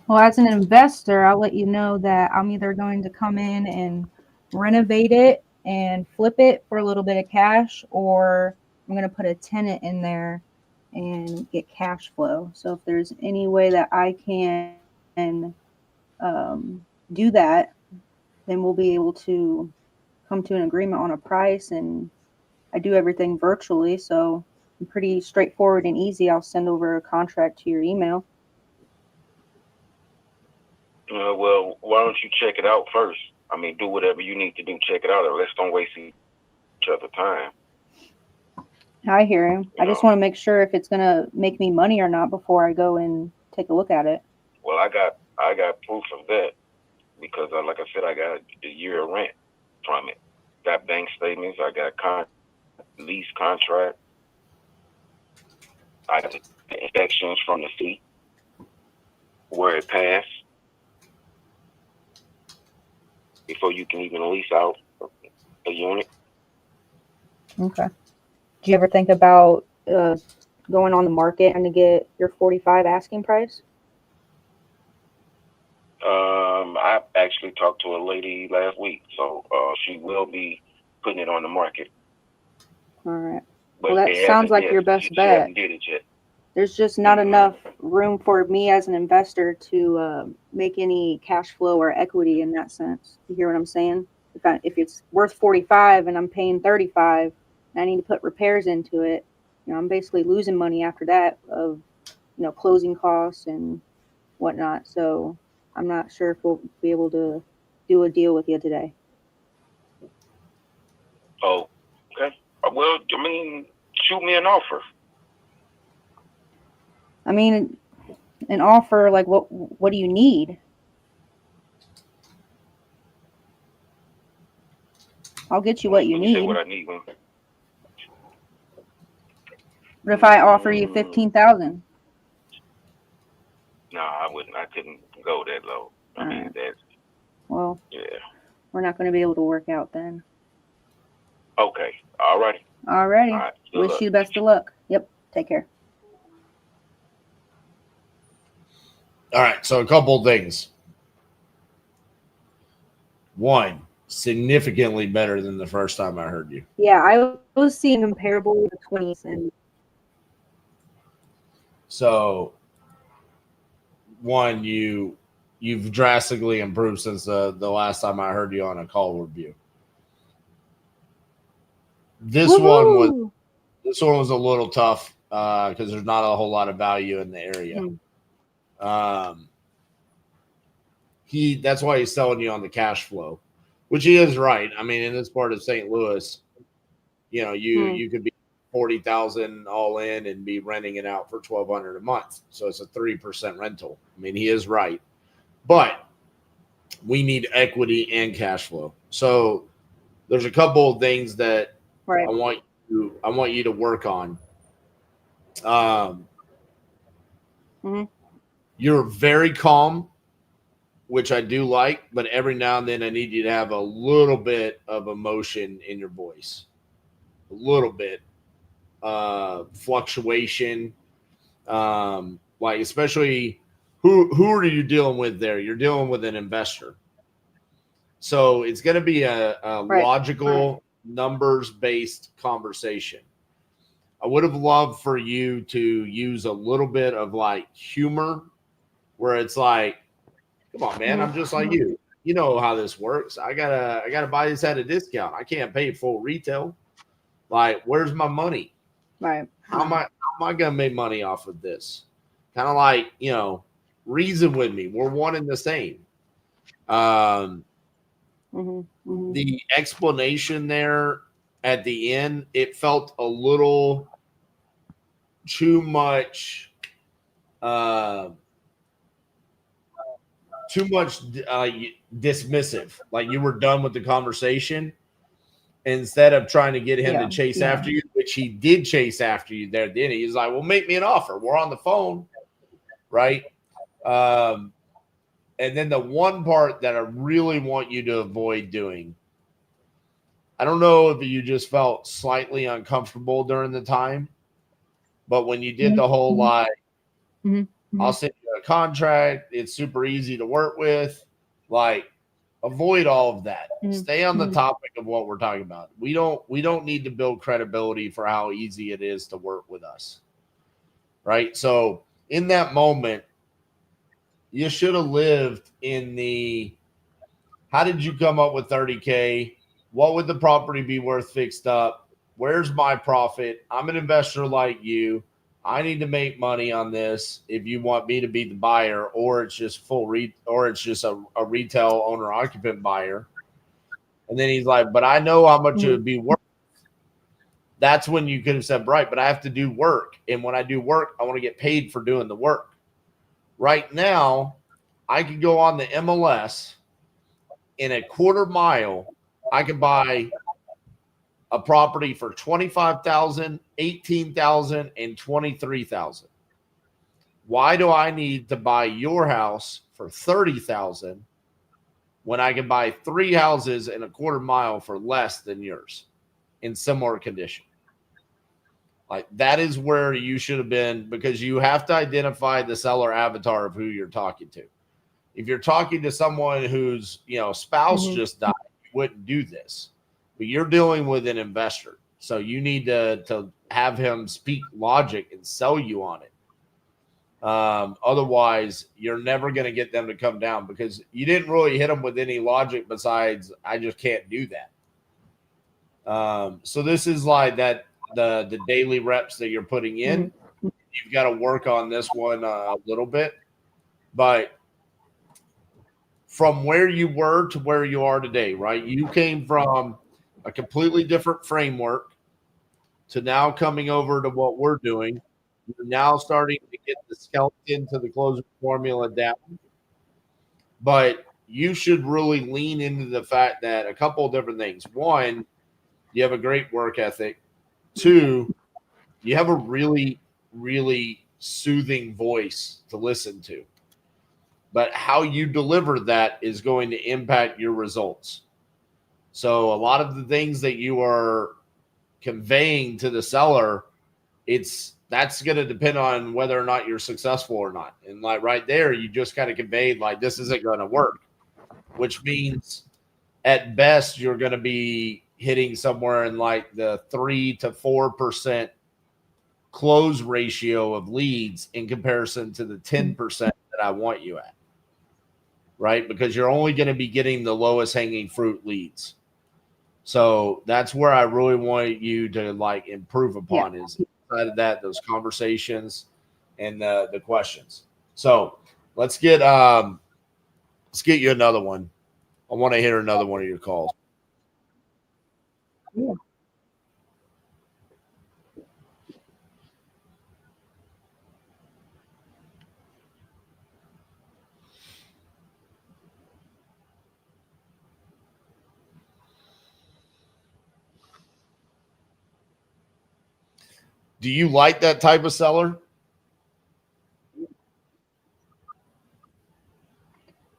Well, as an investor, I'll let you know that I'm either going to come in and renovate it and flip it for a little bit of cash, or I'm going to put a tenant in there and get cash flow. So if there's any way that I can do that, then we'll be able to come to an agreement on a price. And I do everything virtually, so I'm pretty straightforward and easy. I'll send over a contract to your email. Well, why don't you check it out first? I mean, do whatever you need to do. Check it out. Or let's don't waste each other's time. I hear him. I just want to make sure if it's going to make me money or not before I go and take a look at it. Well, I got proof of that because, like I said, I got a year of rent from it. Got bank statements. I got lease contract. I got the inspections from the fee where it passed before you can even lease out a unit. Okay. Do you ever think about going on the market and to get your 45 asking price? I actually talked to a lady last week, so she will be putting it on the market. All right. But well, that sounds like your best she bet. hasn't did it yet. There's just not enough room for me as an investor to make any cash flow or equity in that sense. You hear what I'm saying? If it's worth 45 and I'm paying 35, and I need to put repairs into it, I'm basically losing money after that of, closing costs and whatnot. So I'm not sure if we'll be able to do a deal with you today. Oh, okay. Well, I mean, shoot me an offer. I mean, an offer, like what do you need? I'll get you what you need. What I need. What if I offer you 15,000? No, I wouldn't. I couldn't go that low. I mean, that's. Well, yeah. We're not going to be able to work out then. Okay. All righty. All righty. Right. Wish you the best of luck. Yep. Take care. All right. So a couple of things. One, significantly better than the first time I heard you. Yeah, I was seeing comparable with the 20s. And so, one, you've drastically improved since the last time I heard you on a call review. This one was a little tough because there's not a whole lot of value in the area. That's why he's selling you on the cash flow, which he is right. I mean, in this part of St. Louis, you could be $40,000 all in and be renting it out for $1,200 a month. So it's a 3% rental. I mean, he is right, but we need equity and cash flow. So there's a couple of things that Right. I want you to work on. You're very calm, which I do like, but every now and then I need you to have a little bit of emotion in your voice, a little bit fluctuation. Like especially who are you dealing with there? You're dealing with an investor. So it's going to be a logical, numbers-based conversation. I would have loved for you to use a little bit of like humor where it's like, come on, man, I'm just like you. You know how this works. I gotta buy this at a discount. I can't pay full retail. Like, where's my money? Right. How am I gonna make money off of this? Kind of like, reason with me. We're one and the same. The explanation there at the end, it felt a little too much dismissive, like you were done with the conversation instead of trying to get him to chase after you, which he did chase after you there. Then he's like, well, make me an offer. We're on the phone. Right. And then the one part that I really want you to avoid doing, I don't know if you just felt slightly uncomfortable during the time, but when you did the whole like, I'll send you a contract, it's super easy to work with, like avoid all of that. Stay on the topic of what we're talking about. We don't need to build credibility for how easy it is to work with us. Right? So in that moment, you should have lived in the how did you come up with 30K? What would the property be worth fixed up? Where's my profit? I'm an investor like you. I need to make money on this if you want me to be the buyer, or it's just or it's just a retail owner occupant buyer. And then he's like, but I know how much it would be worth. That's when you could have said, right, but I have to do work. And when I do work, I want to get paid for doing the work. Right now, I could go on the MLS in a quarter mile. I could buy a property for $25,000, $18,000, and $23,000. Why do I need to buy your house for $30,000 when I can buy 3 houses in a quarter mile for less than yours in similar condition? Like that is where you should have been, because you have to identify the seller avatar of who you're talking to. If you're talking to someone whose spouse just died, you wouldn't do this. But you're dealing with an investor, so you need to have him speak logic and sell you on it. Otherwise, you're never going to get them to come down, because you didn't really hit them with any logic besides, I just can't do that. So this is like that the daily reps that you're putting in. You've got to work on this one a little bit, but from where you were to where you are today, right? You came from a completely different framework to now coming over to what we're doing. You're now starting to get the skeleton to the closing formula down. But you should really lean into the fact that a couple of different things. One, you have a great work ethic. Two, you have a really, really soothing voice to listen to. But how you deliver that is going to impact your results. So a lot of the things that you are conveying to the seller, that's going to depend on whether or not you're successful or not. And like right there, you just kind of conveyed like this isn't going to work, which means at best you're going to be hitting somewhere in like the 3 to 4% close ratio of leads in comparison to the 10% that I want you at. Right? Because you're only going to be getting the lowest hanging fruit leads. So that's where I really want you to like improve upon is inside of that, those conversations and the questions. So let's get you another one. I want to hear another one of your calls. Do you like that type of seller?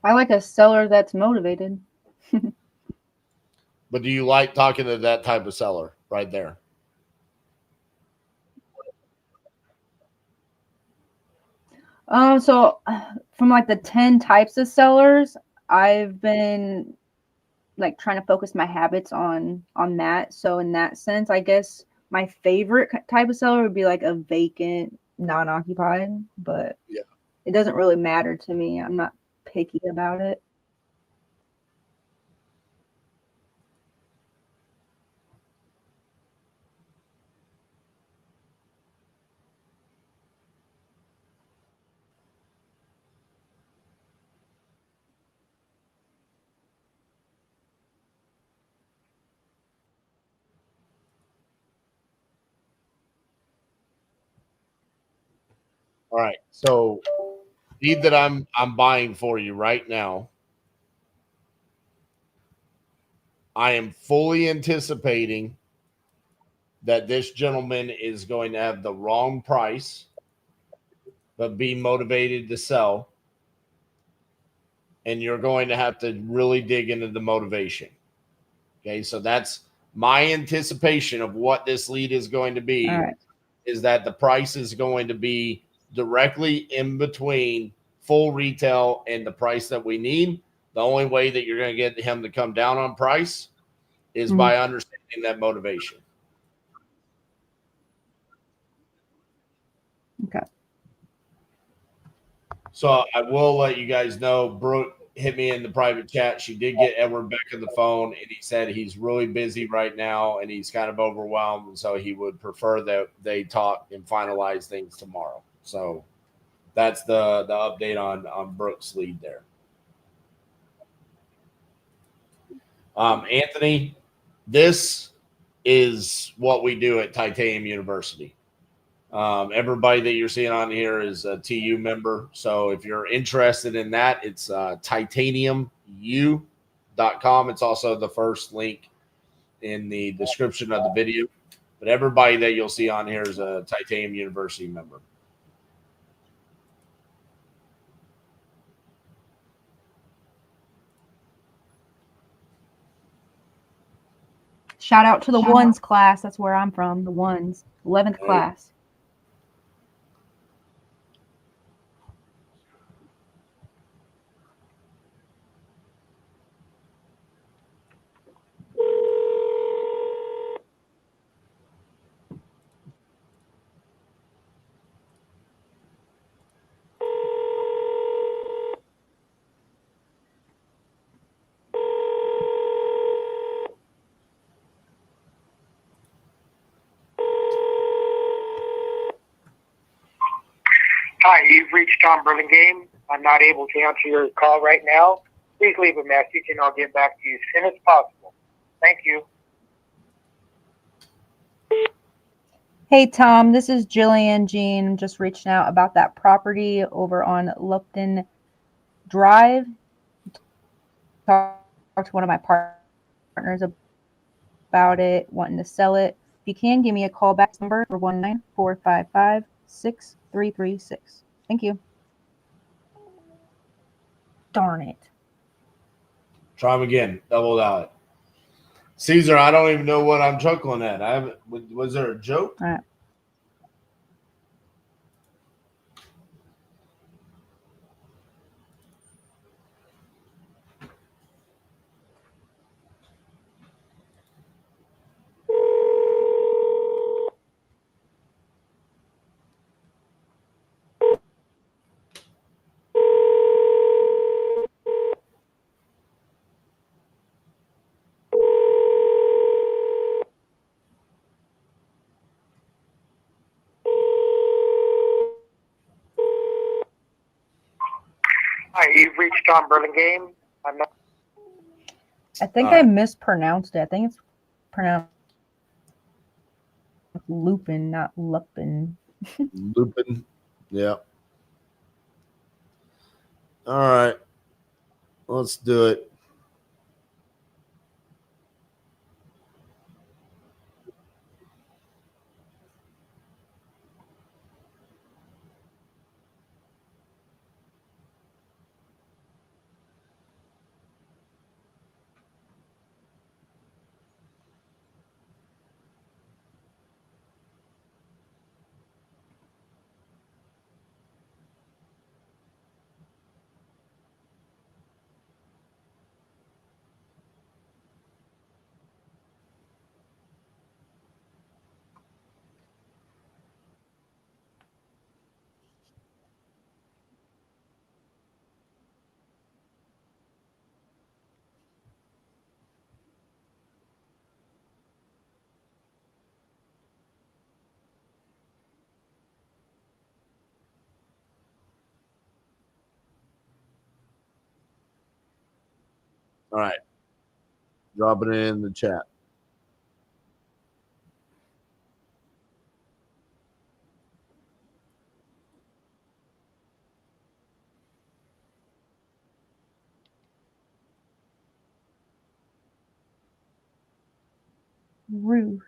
I like a seller that's motivated. But do you like talking to that type of seller right there? So from like the 10 types of sellers, I've been like trying to focus my habits on that. So in that sense, I guess my favorite type of seller would be like a vacant, non-occupied, but Yeah. it doesn't really matter to me. I'm not picky about it. All right. So deed that I'm buying for you right now, I am fully anticipating that this gentleman is going to have the wrong price, but be motivated to sell. And you're going to have to really dig into the motivation. Okay. So that's my anticipation of what this lead is going to be. All right. Is that the price is going to be directly in between full retail and the price that we need. The only way that you're going to get him to come down on price is by understanding that motivation. Okay. So I will let you guys know, Brooke hit me in the private chat. She did get Edward back on the phone, and he said he's really busy right now and he's kind of overwhelmed. And so he would prefer that they talk and finalize things tomorrow. So that's the update on Brooke's lead there. Anthony, this is what we do at Titanium University. Everybody that you're seeing on here is a TU member. So if you're interested in that, it's titaniumu.com. It's also the first link in the description of the video. But everybody that you'll see on here is a Titanium University member. Shout out to the ones class. That's where I'm from. The ones, 11th class. Hi, you've reached Tom Burlingame. I'm not able to answer your call right now. Please leave a message and I'll get back to you as soon as possible. Thank you. Hey, Tom, this is Jillian Jean. I'm just reaching out about that property over on Lupton Drive. Talked to one of my partners about it, wanting to sell it. If you can, give me a call back number for 1-455-6336. Thank you. Darn it. Try them again. Double out. Caesar, I don't even know what I'm chuckling at. Was there a joke? All right. Hi, you've reached Tom Burlingame. I'm not. I think I mispronounced it. I think it's pronounced Lupin, not Lupin. Lupin. Yeah. All right. Let's do it. All right. Drop it in the chat. Ruth.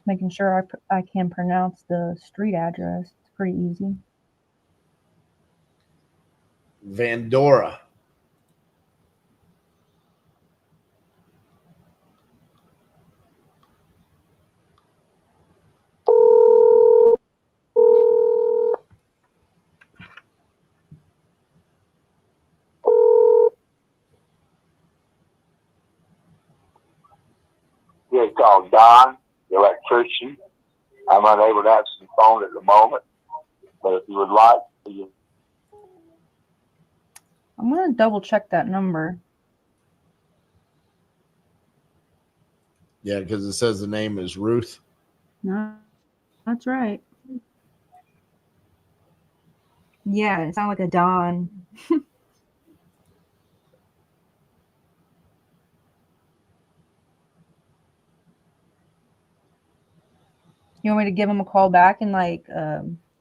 Making sure I can pronounce the street address. It's pretty easy. Vandora. Yes, called Don, the electrician. I'm unable to answer the phone at the moment, but if you would like, I'm going to double check that number. Yeah, because it says the name is Ruth. No, that's right. Yeah, it sounds like a Don. You want me to give him a call back and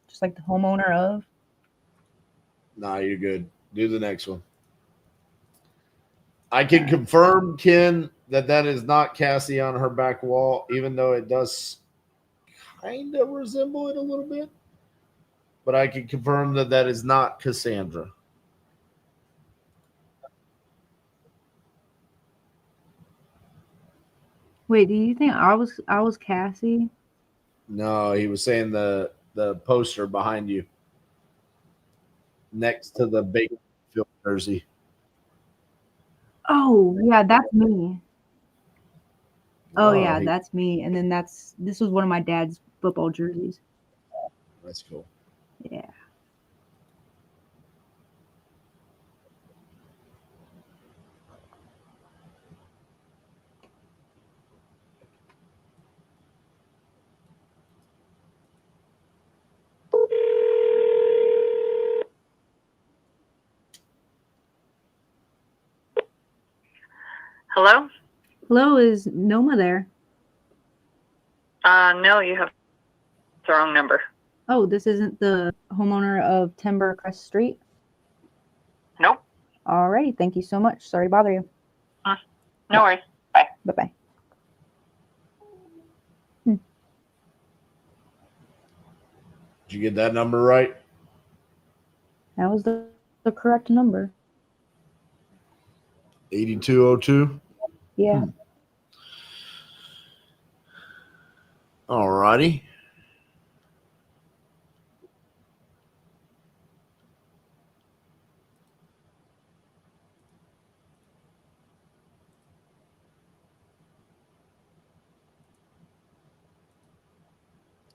just like the homeowner of? Nah, you're good. Do the next one. I can confirm, Ken, that is not Cassie on her back wall, even though it does kind of resemble it a little bit. But I can confirm that is not Cassandra. Wait, do you think I was Cassie? No, he was saying the poster behind you, next to the Bakersfield jersey. Oh, yeah, that's me. Oh, yeah, he- that's me. And then this was one of my dad's football jerseys. That's cool. Yeah. Hello? Hello, is Noma there? No, you have the wrong number. Oh, this isn't the homeowner of Timber Crest Street? Nope. Alrighty, thank you so much. Sorry to bother you. No worries. Bye. Bye-bye. Did you get that number right? That was the correct number. 8202. Yeah. All righty.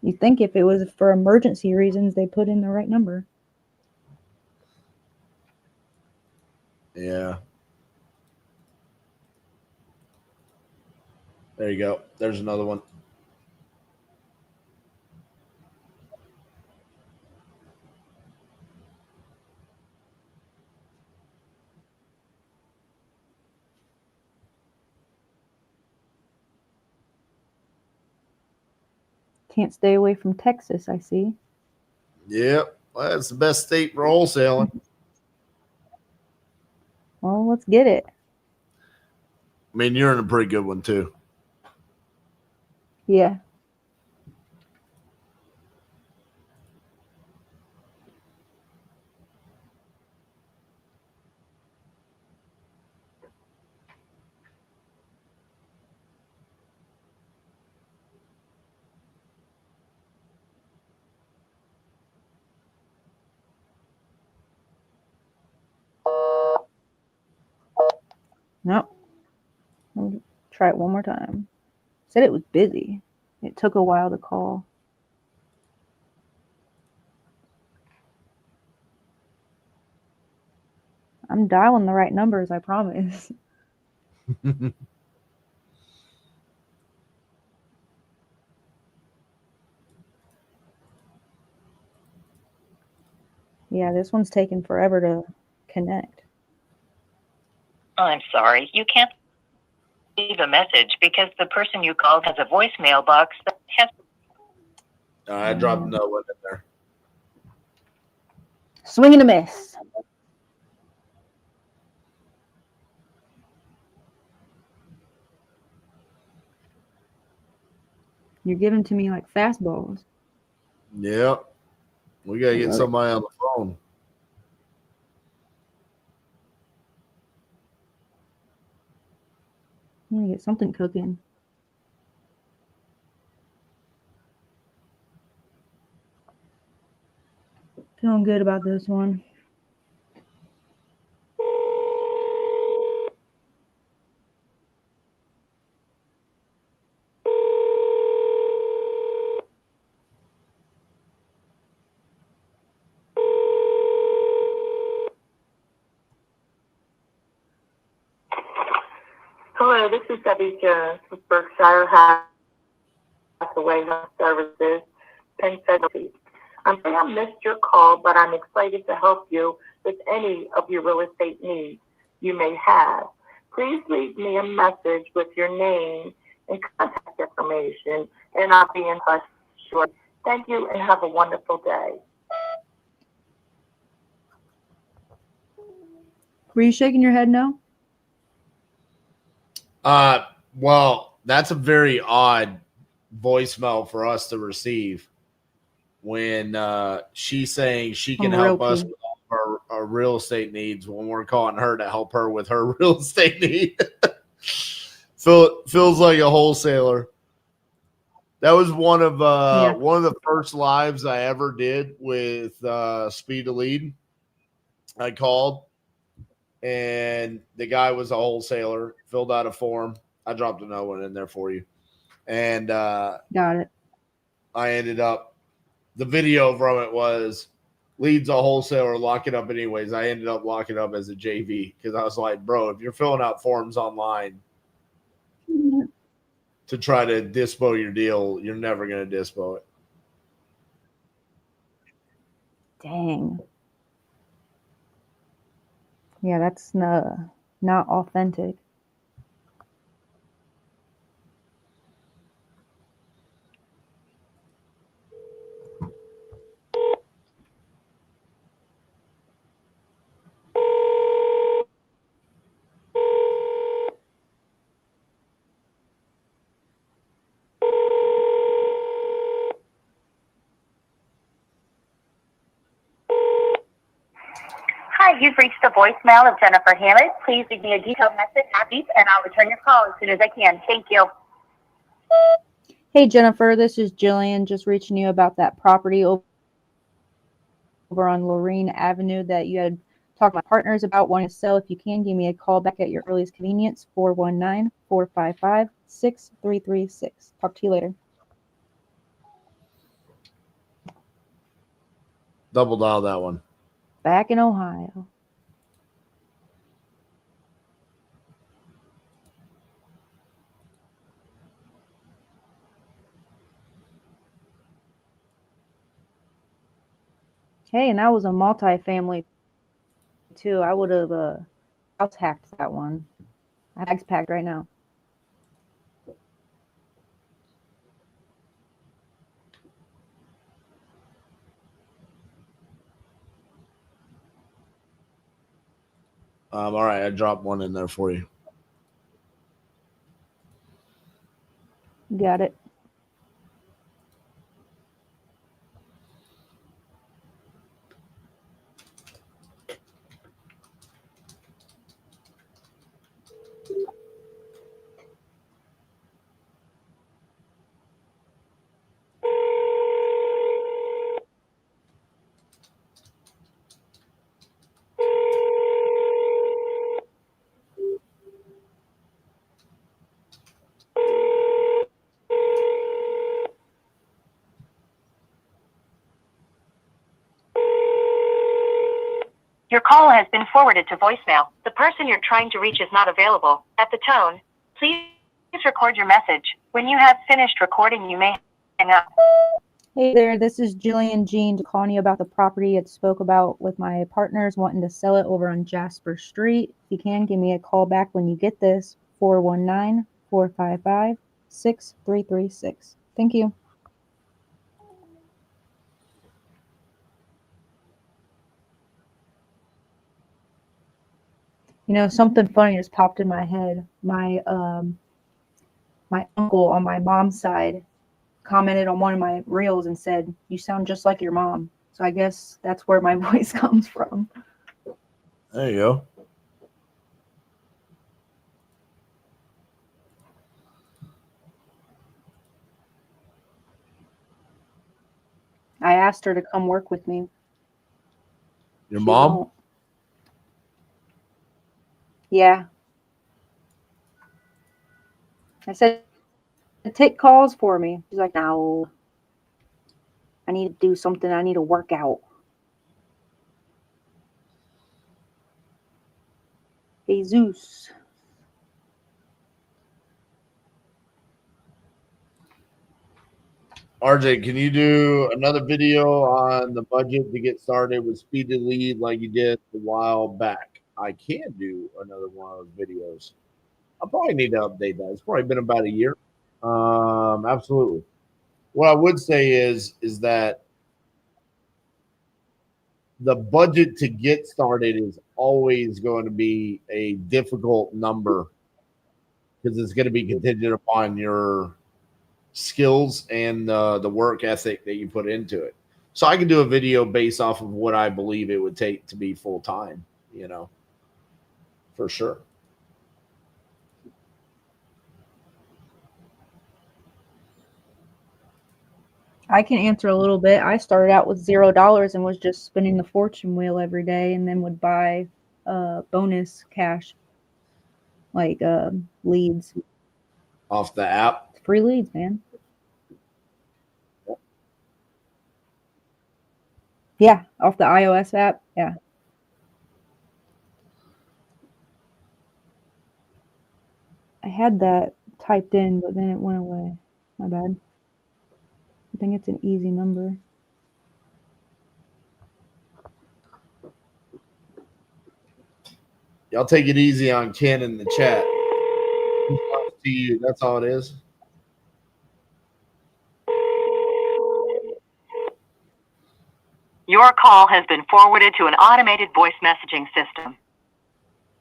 You think if it was for emergency reasons, they put in the right number. Yeah. There you go. There's another one. Can't stay away from Texas, I see. Yep. Well, that's the best state for wholesaling. Well, let's get it. I mean, you're in a pretty good one, too. Yeah. Nope. I'll try it one more time. Said it was busy. It took a while to call. I'm dialing the right numbers, I promise. Yeah, this one's taking forever to connect. I'm sorry, you can't leave a message because the person you called has a voicemail box that has. I dropped another one in there. Swing and a miss. You're giving to me like fastballs. Yep. We got to get somebody on the phone. I'm gonna get something cooking. Feeling good about this one. Hello, this is Debbie Jones with Berkshire Hathaway Health Services, Penn Central. I'm sorry I missed your call, but I'm excited to help you with any of your real estate needs you may have. Please leave me a message with your name and contact information, and I'll be in touch shortly. Thank you, and have a wonderful day. Were you shaking your head no? Well, that's a very odd voicemail for us to receive when she's saying she can help us with all our real estate needs when we're calling her to help her with her real estate need. Feels like a wholesaler. That was one of the first lives I ever did with Speed to Lead. I called, and the guy was a wholesaler, filled out a form. I dropped another one in there for you. And got it. I ended up, the video from it was leads a wholesaler, lock it up anyways. I ended up locking up as a JV because I was like, bro, if you're filling out forms online to try to dispo your deal, you're never going to dispo it. Dang. Yeah, that's not authentic. Hi, you've reached the voicemail of Jennifer Hammett. Please leave me a detailed message, and I'll return your call as soon as I can. Thank you. Hey, Jennifer, this is Jillian, just reaching you about that property over on Lorraine Avenue that you had talked to my partners about wanting to sell. If you can, give me a call back at your earliest convenience, 419-455-6336. Talk to you later. Double dial that one. Back in Ohio. Hey, and that was a multi-family too. I would have house hacked that one. I have bags packed right now. All right, I dropped one in there for you. Got it. Your call has been forwarded to voicemail. The person you're trying to reach is not available. At the tone, please record your message. When you have finished recording, you may hang up. Hey there, this is Jillian Jean calling you about the property I spoke about with my partners wanting to sell it over on Jasper Street. If you can, give me a call back when you get this, 419-455-6336. Thank you. You know, something funny just popped in my head. My uncle on my mom's side commented on one of my reels and said, "You sound just like your mom." So I guess that's where my voice comes from. There you go. I asked her to come work with me. Your She mom? won't. Yeah. I said, take calls for me. She's like, no. I need to do something. I need to work out. Jesus. RJ, can you do another video on the budget to get started with speed to lead like you did a while back? I can do another one of those videos. I'll probably need to update that. It's probably been about a year. Absolutely. What I would say is that the budget to get started is always going to be a difficult number because it's going to be contingent upon your skills and the work ethic that you put into it. So I can do a video based off of what I believe it would take to be full time, for sure. I can answer a little bit. I started out with $0 and was just spinning the fortune wheel every day and then would buy bonus cash, like leads. Off the app? Free leads, man. Yeah, off the iOS app. Yeah. I had that typed in, but then it went away. My bad. I think it's an easy number. Y'all take it easy on Ken in the chat. To you. That's all it is. Your call has been forwarded to an automated voice messaging system.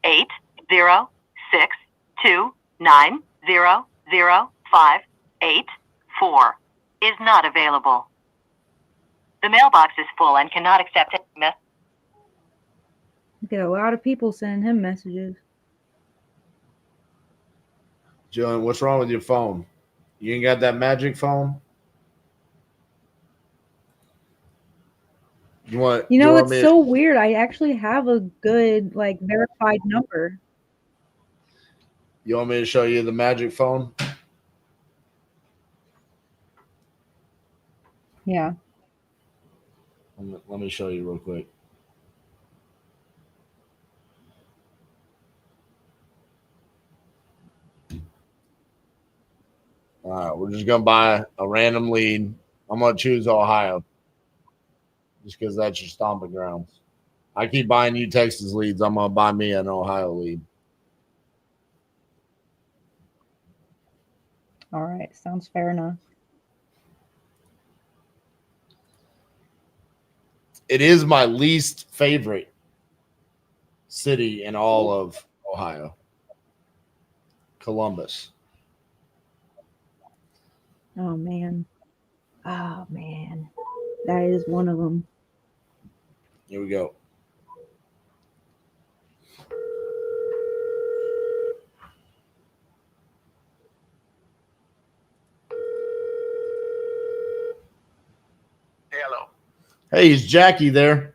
806-290-0584 is not available. The mailbox is full and cannot accept messages. You get a lot of people sending him messages. Jillian, what's wrong with your phone? You ain't got that magic phone? It's so weird. I actually have a good, verified number. You want me to show you the magic phone? Yeah. Let me show you real quick. All right, we're just going to buy a random lead. I'm going to choose Ohio just because that's your stomping grounds. I keep buying you Texas leads. I'm going to buy me an Ohio lead. All right. Sounds fair enough. It is my least favorite city in all of Ohio. Columbus. Oh, man. Oh, man. That is one of them. Here we go. Hello. Hey, is Jackie there?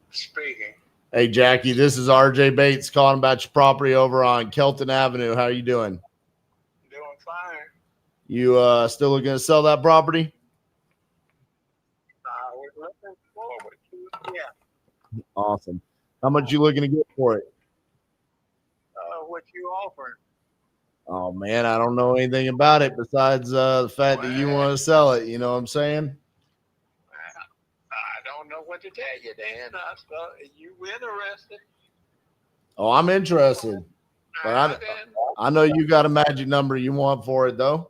Speaking. Hey, Jackie, this is RJ Bates calling about your property over on Kelton Avenue. How are you doing? Doing fine. You still looking to sell that property? I was looking forward to it. Yeah. Awesome. How much you looking to get for it? What you offering? Oh, man, I don't know anything about it besides the fact that you want to sell it. You know what I'm saying? what to tell you, Dan. You interested? Oh, I'm interested, but I know you got a magic number you want for it, though.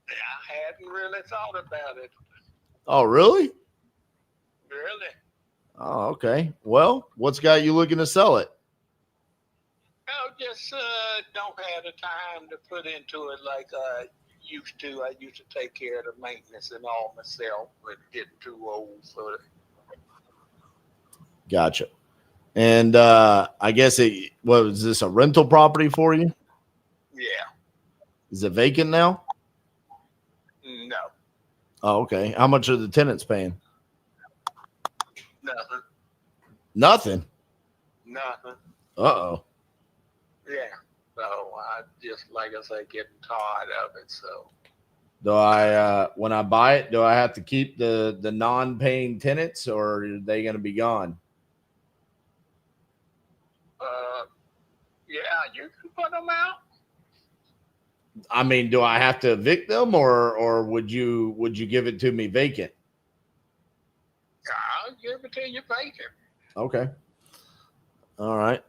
I hadn't really thought about it. Oh, really? Really? Oh, okay. Well, what's got you looking to sell it? I just don't have the time to put into it like I used to. I used to take care of the maintenance and all myself, but getting too old for it. Gotcha. And I guess was this a rental property for you? Yeah. Is it vacant now? No. Oh, okay. How much are the tenants paying? Nothing. Nothing. Nothing. Uh-oh. Yeah. So I just, like I say, getting tired of it. So Do I when I buy it, do I have to keep the non-paying tenants, or are they going to be gone? yeah, you can put them out. I mean, do I have to evict them, or would you give it to me vacant? I'll give it to you vacant. Okay. All right.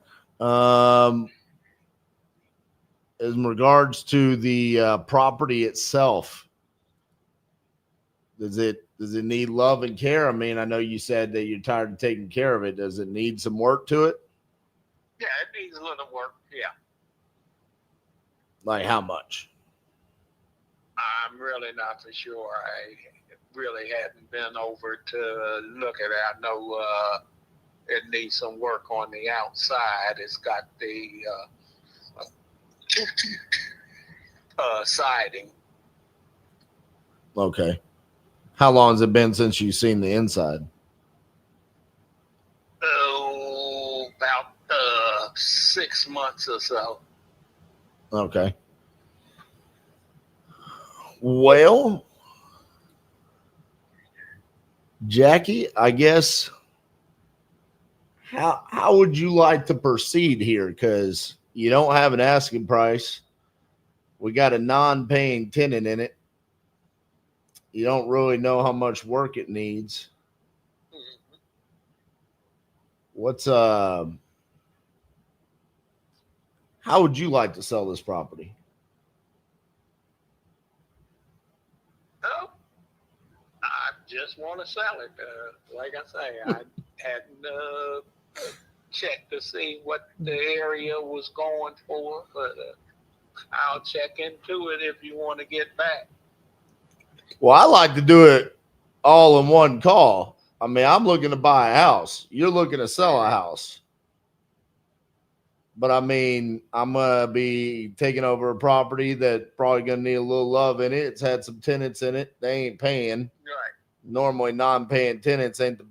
In regards to the property itself, does it need love and care? I mean, I know you said that you're tired of taking care of it. Does it need some work to it? Yeah, it needs a little work. Yeah. Like how much? I'm really not for sure. I really hadn't been over to look at it. I know it needs some work on the outside. It's got the siding. Okay. How long has it been since you've seen the inside? Oh, about 6 months or so. Okay. Well, Jackie, I guess how would you like to proceed here? Because you don't have an asking price. We got a non-paying tenant in it. You don't really know how much work it needs. What's how would you like to sell this property? Oh, I just want to sell it. Like I say, I hadn't checked to see what the area was going for, but I'll check into it if you want to get back. Well, I like to do it all in one call. I mean, I'm looking to buy a house. You're looking to sell a house. But I mean, I'm going to be taking over a property that probably going to need a little love in it. It's had some tenants in it. They ain't paying. Right. Normally, non-paying tenants ain't the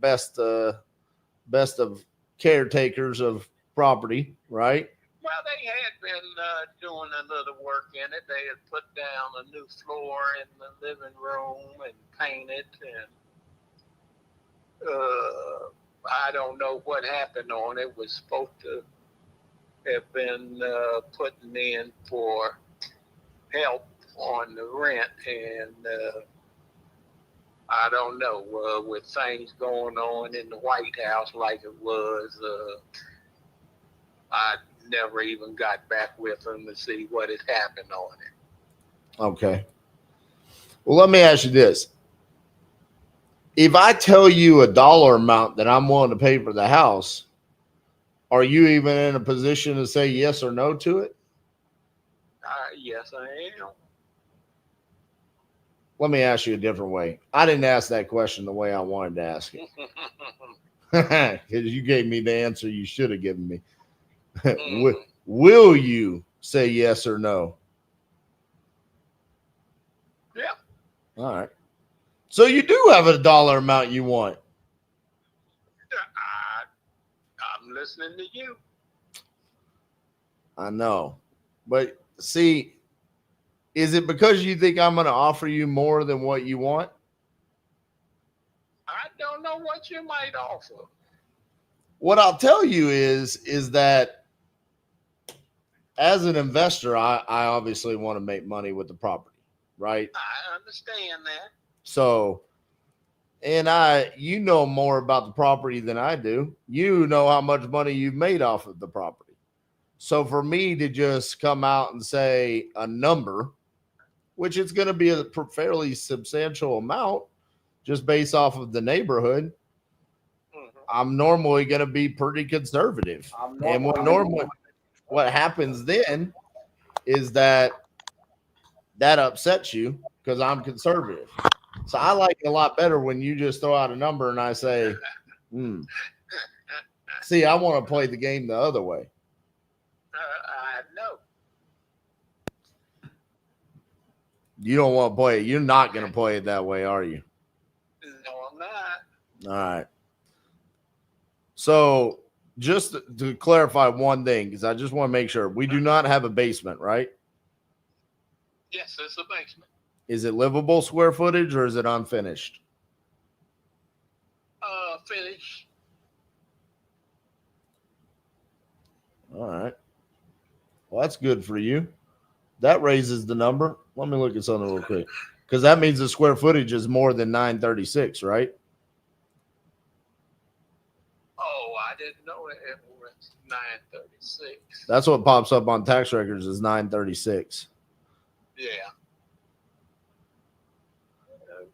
best of caretakers of property, right? Well, they had been doing a little work in it. They had put down a new floor in the living room and painted, and I don't know what happened on it. It was supposed to have been putting in for help on the rent, and I don't know, with things going on in the White House like it was, I never even got back with them to see what had happened on it. Okay. Well, let me ask you this. If I tell you a dollar amount that I'm willing to pay for the house, are you even in a position to say yes or no to it? Yes, I am. Let me ask you a different way. I didn't ask that question the way I wanted to ask it. Because you gave me the answer you should have given me. Will you say yes or no? Yeah. All right. So you do have a dollar amount you want. I'm listening to you. I know. But see, is it because you think I'm going to offer you more than what you want? I don't know what you might offer. What I'll tell you is that as an investor, I obviously want to make money with the property, right? I understand that. So And you know more about the property than I do. You know how much money you've made off of the property. So for me to just come out and say a number, which is going to be a fairly substantial amount just based off of the neighborhood, I'm normally going to be pretty conservative. And what happens then is that upsets you because I'm conservative. So I like it a lot better when you just throw out a number and I say, see, I want to play the game the other way. I know. You don't want to play it. You're not going to play it that way, are you? No, I'm not. All right. So just to clarify one thing, because I just want to make sure, we do not have a basement, right? Yes, it's a basement. Is it livable square footage or is it unfinished? Finish. All right. Well, that's good for you. That raises the number. Let me look at something real quick. Because that means the square footage is more than 936, right? Oh, I didn't know it was 936. That's what pops up on tax records is 936. Yeah.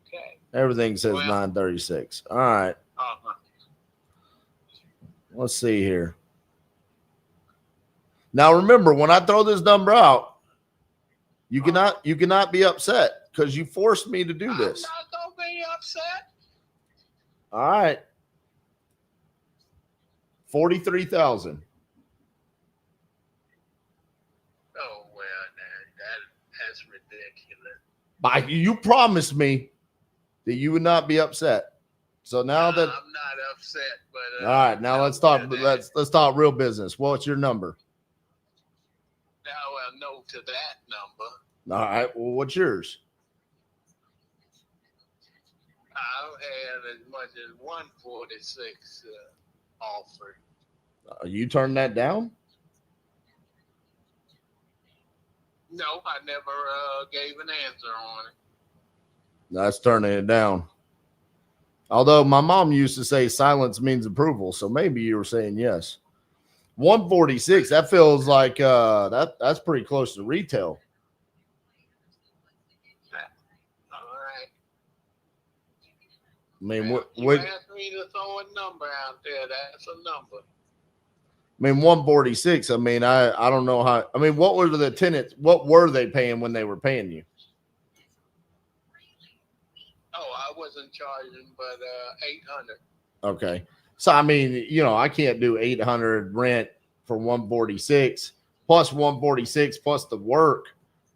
Okay. Everything says 936. All right. Let's see here. Now remember, when I throw this number out, you cannot be upset because you forced me to do this. I'm not gonna be upset. All right. 43,000. Oh well, that's ridiculous. You promised me that you would not be upset. So now that I'm not upset, but all right, now let's talk real business. What's your number? Now I know to that number. All right. Well, what's yours? I've had as much as 146 offered. You turned that down? No, I never gave an answer on it. That's turning it down. Although my mom used to say silence means approval, so maybe you were saying yes. 146, that feels like that's pretty close to retail. All right. I mean, you asked me to throw a number out there. That's a number. I mean, 146. I mean, I don't know how. I mean, what were the tenants? What were they paying when they were paying you? Oh, I wasn't charging, but 800. Okay. So, I mean, I can't do 800 rent for 146 plus 146 plus the work.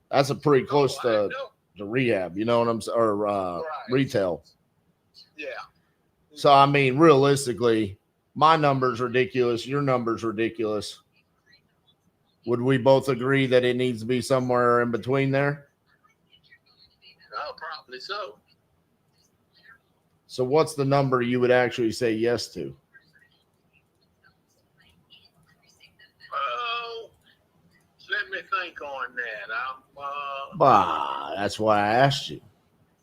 That's a pretty close to rehab, you know what I'm saying? Or right. Retail. Yeah. So, I mean, realistically, my number's ridiculous. Your number's ridiculous. Would we both agree that it needs to be somewhere in between there? Oh, probably so. So what's the number you would actually say yes to? Let me think on that. That's why I asked you.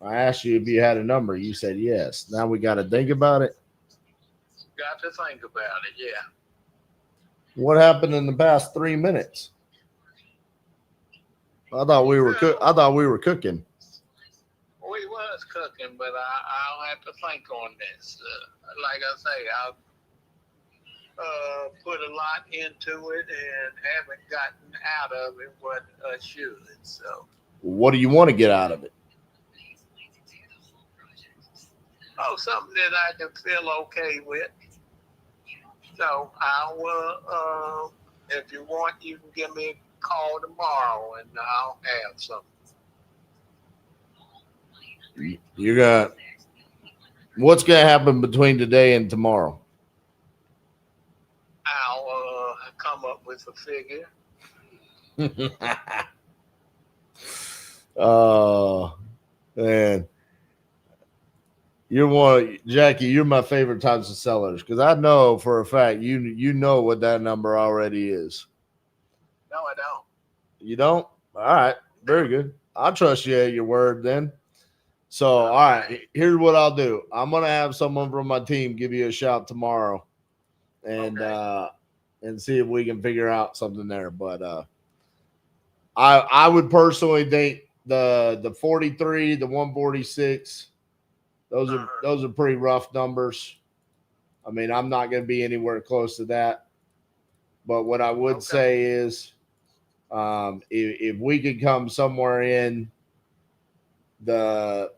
I asked you if you had a number. You said yes. Now we got to think about it. Got to think about it, yeah. What happened in the past 3 minutes? I thought we were cooking. We was cooking, but I'll have to think on this. Like I say, I've put a lot into it and haven't gotten out of it what I should. So, what do you want to get out of it? Oh, something that I can feel okay with. So I'll, if you want, you can give me a call tomorrow, and I'll have something. What's going to happen between today and tomorrow? I'll come up with a figure. Oh, man. Jackie, you're my favorite types of sellers because I know for a fact you know what that number already is. No, I don't. You don't? All right. Very good. I'll trust you at your word then. So, all right, here's what I'll do. I'm gonna have someone from my team give you a shout tomorrow, and see if we can figure out something there. But I would personally think the 43, the 146, those are pretty rough numbers. I mean, I'm not going to be anywhere close to that. But what I would say is, if we could come somewhere in the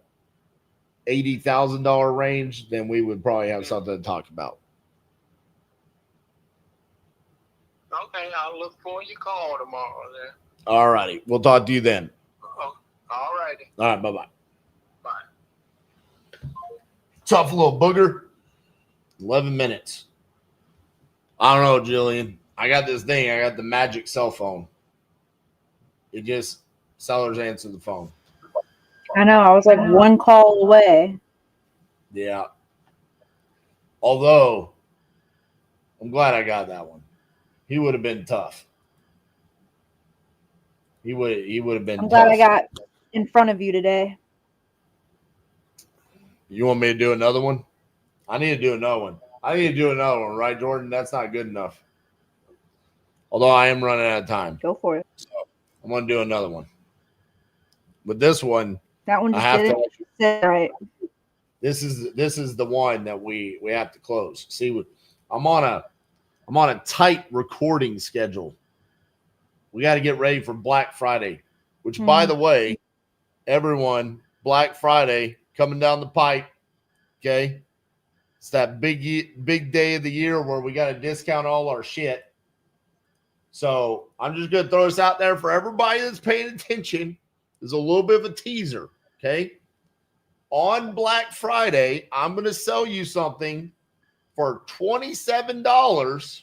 $80,000 range, then we would probably have something to talk about. Okay, I'll look for your call tomorrow then. All righty. We'll talk to you then. Oh, all righty. All right. Bye-bye. Bye. Tough little booger. 11 minutes. I don't know, Jillian. I got this thing. I got the magic cell phone. It just, sellers answer the phone. I know. I was like one call away. Yeah. Although, I'm glad I got that one. He would have been tough. He would have been I'm tough. glad I got in front of you today. You want me to do another one? I need to do another one. Right, Jordan? That's not good enough. Although I am running out of time. Go for it. So I'm going to do another one. But this one, that one just didn't sit right. This is the one that we have to close. See, I'm on a tight recording schedule. We got to get ready for Black Friday, which, by the way, everyone, Black Friday coming down the pipe. Okay, it's that big day of the year where we got to discount all our shit. So I'm just going to throw this out there for everybody that's paying attention. There's a little bit of a teaser. Okay, on Black Friday, I'm going to sell you something for $27.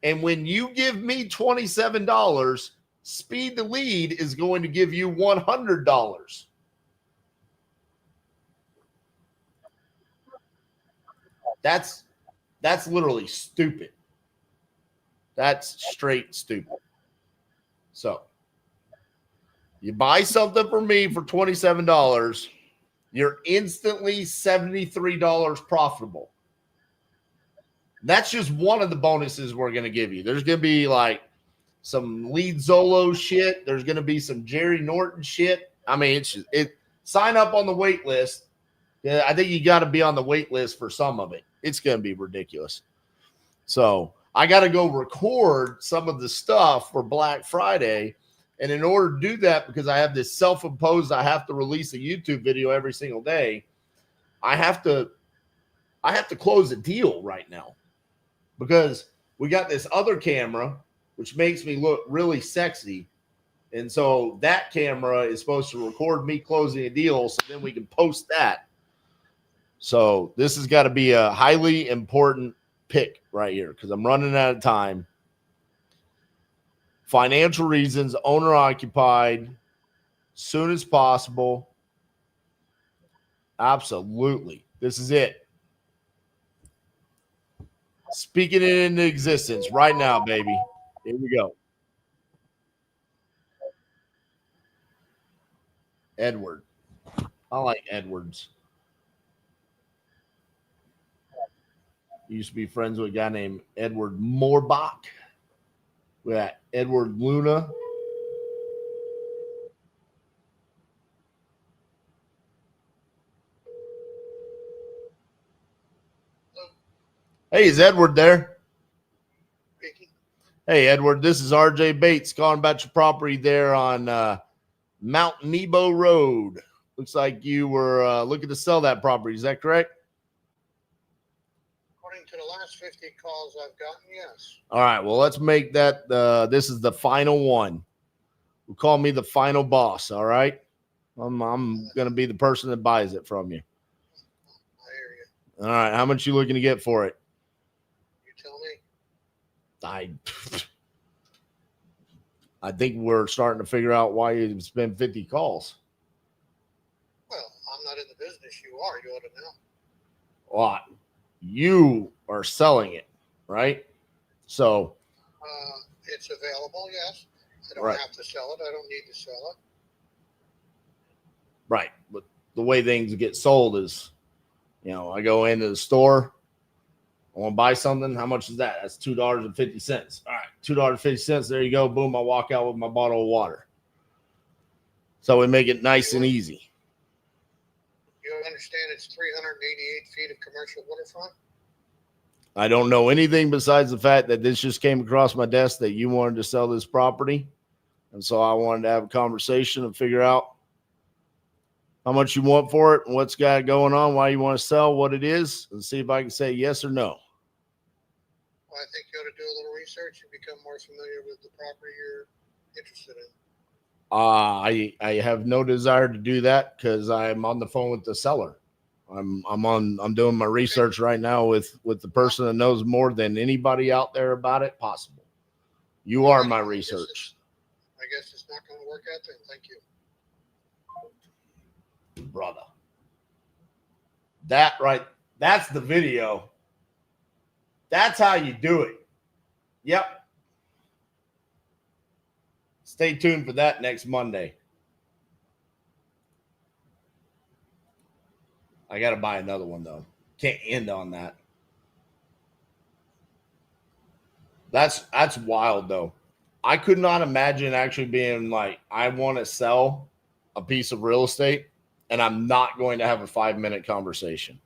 And when you give me $27, Speed to Lead is going to give you $100. That's literally stupid. That's straight stupid. So you buy something for me for $27, you're instantly $73 profitable. That's just one of the bonuses we're going to give you. There's going to be like some Lead Zolo shit. There's going to be some Jerry Norton shit. I mean, sign up on the wait list. Yeah, I think you got to be on the wait list for some of it. It's going to be ridiculous. So I got to go record some of the stuff for Black Friday. And in order to do that, because I have this self-imposed, I have to release a YouTube video every single day. I have to close a deal right now because we got this other camera, which makes me look really sexy. And so that camera is supposed to record me closing a deal. So then we can post that. So this has got to be a highly important pick right here because I'm running out of time. Financial reasons, owner occupied, soon as possible. Absolutely. This is it. Speaking it into existence right now, baby. Here we go. Edward. I like Edwards. Used to be friends with a guy named Edward Moorbach. We got Edward Luna. Hey, is Edward there? Hey, Edward, this is RJ Bates calling about your property there on Mount Nebo Road. Looks like you were looking to sell that property. Is that correct? According to the last 50 calls I've gotten, yes. All right. Well, let's make that. This is the final one. We'll call me the final boss. All right. I'm going to be the person that buys it from you. I hear you. All right. How much you looking to get for it? You tell me. I think we're starting to figure out why you spend 50 calls. Well, I'm not in the business. You are. You ought to know. Well, you are selling it, right? So it's available, yes. I don't have to sell it. I don't need to sell it. Right. But the way things get sold is, you know, I go into the store, I want to buy something. How much is that? That's $2.50. All right, $2.50. There you go. Boom. I walk out with my bottle of water. So we make it nice and easy. You understand it's 388 feet of commercial waterfront? I don't know anything besides the fact that this just came across my desk that you wanted to sell this property. And so I wanted to have a conversation and figure out how much you want for it and what's got going on, why you want to sell, what it is, and see if I can say yes or no. Well, I think you ought to do a little research and become more familiar with the property you're interested in. I have no desire to do that because I'm on the phone with the seller. I'm doing my research right now with the person that knows more than anybody out there about it possible. You are my research. I guess it's not going to work out then. Thank you. Brother. That's the video. That's how you do it. Yep. Stay tuned for that next Monday. I got to buy another one, though. Can't end on that. That's wild, though. I could not imagine actually being like, I want to sell a piece of real estate, and I'm not going to have a 5-minute conversation.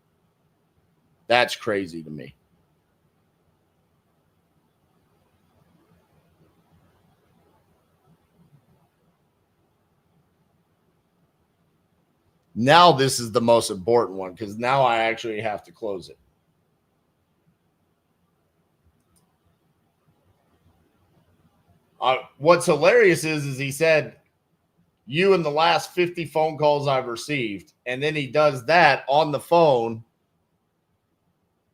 That's crazy to me. Now this is the most important one because now I actually have to close it. What's hilarious is he said, you in the last 50 phone calls I've received, and then he does that on the phone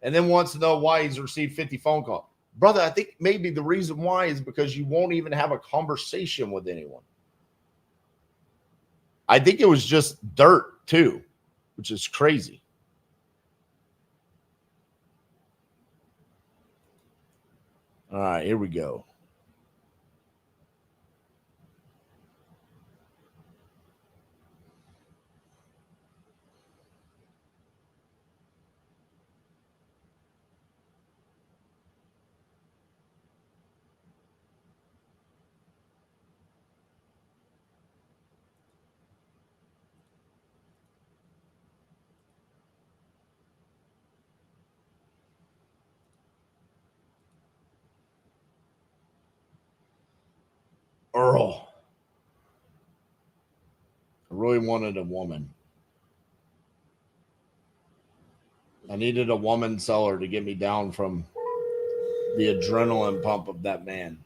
and then wants to know why he's received 50 phone calls. Brother, I think maybe the reason why is because you won't even have a conversation with anyone. I think it was just dirt too, which is crazy. All right, here we go. Earl. I really wanted a woman. I needed a woman seller to get me down from the adrenaline pump of that man.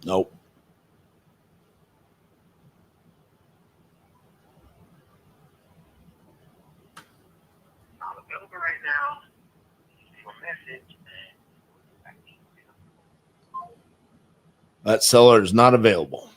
Nope. Not available right now. For message. That seller is not available.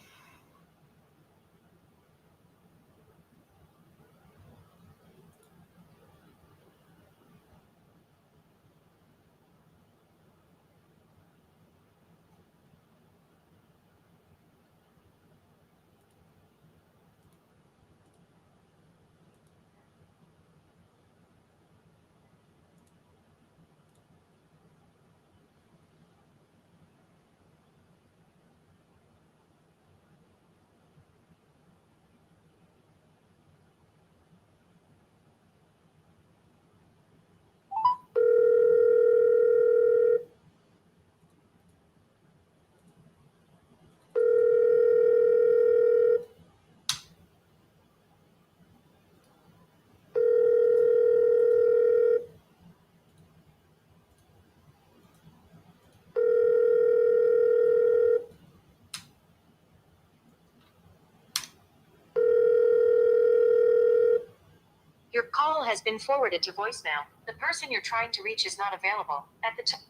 Your call has been forwarded to voicemail. The person you're trying to reach is not available at the time.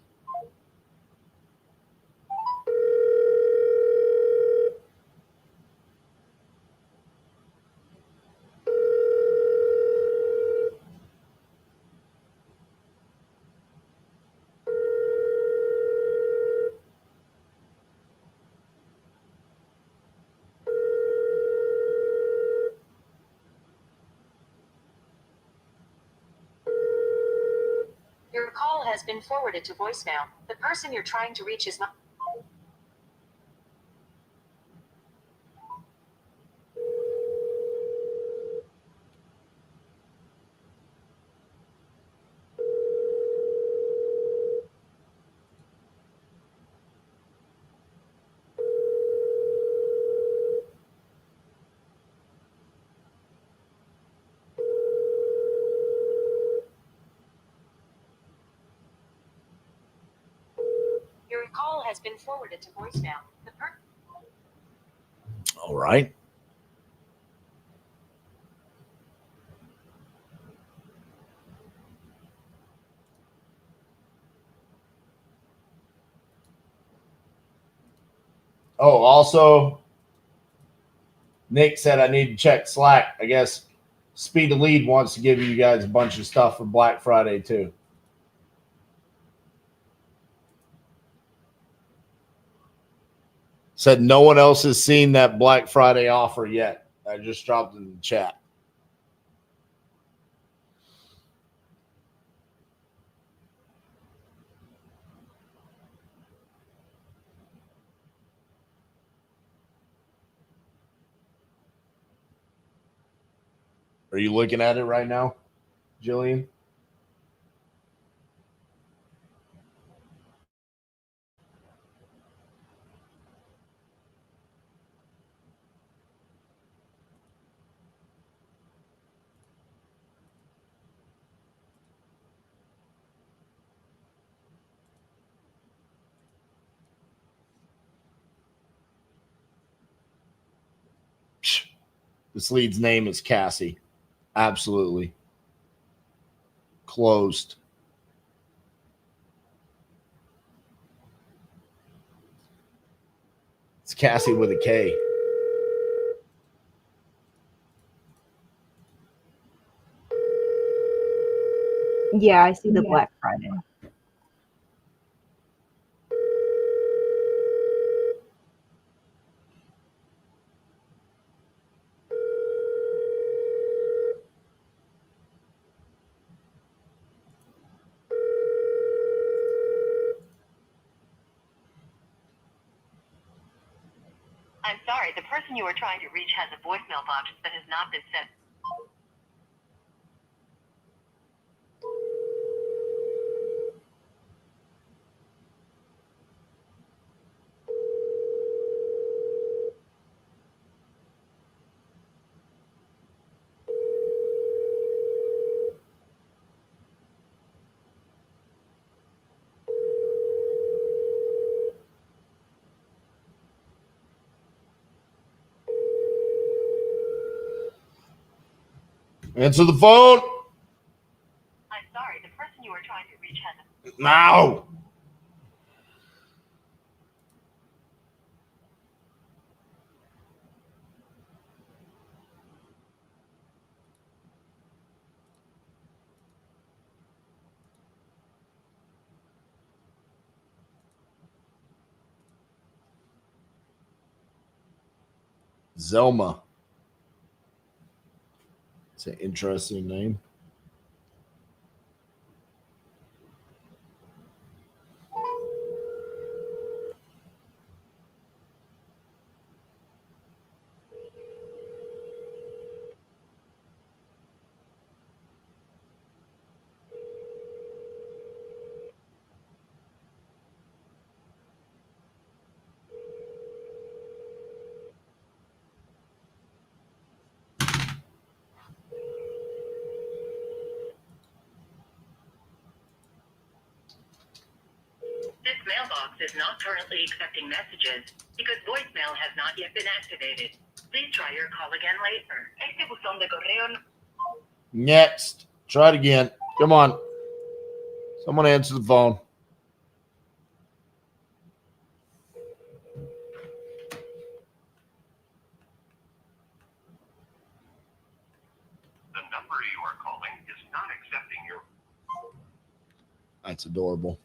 has been forwarded to voicemail. The person you're trying to reach is not. Your call has been forwarded to voicemail. All right. Oh, also, Nick said I need to check Slack. I guess Speed the Lead wants to give you guys a bunch of stuff for Black Friday too. Said no one else has seen that Black Friday offer yet. I just dropped it in the chat. Are you looking at it right now, Jillian? This lead's name is Cassie. Absolutely. Closed. It's Cassie with a K. Yeah, I see the Black Friday. I'm sorry, the person you are trying to reach has a voicemail box that has not been sent. Answer the phone. I'm sorry, the person you are trying to reach has a... Now. Zelma. It's an interesting name. This mailbox is not currently accepting messages because voicemail has not yet been activated. Please try your call again later. Este buzón de correo... Next. Try it again. Come on. Someone answer the phone. The number you are calling is not accepting your... That's adorable.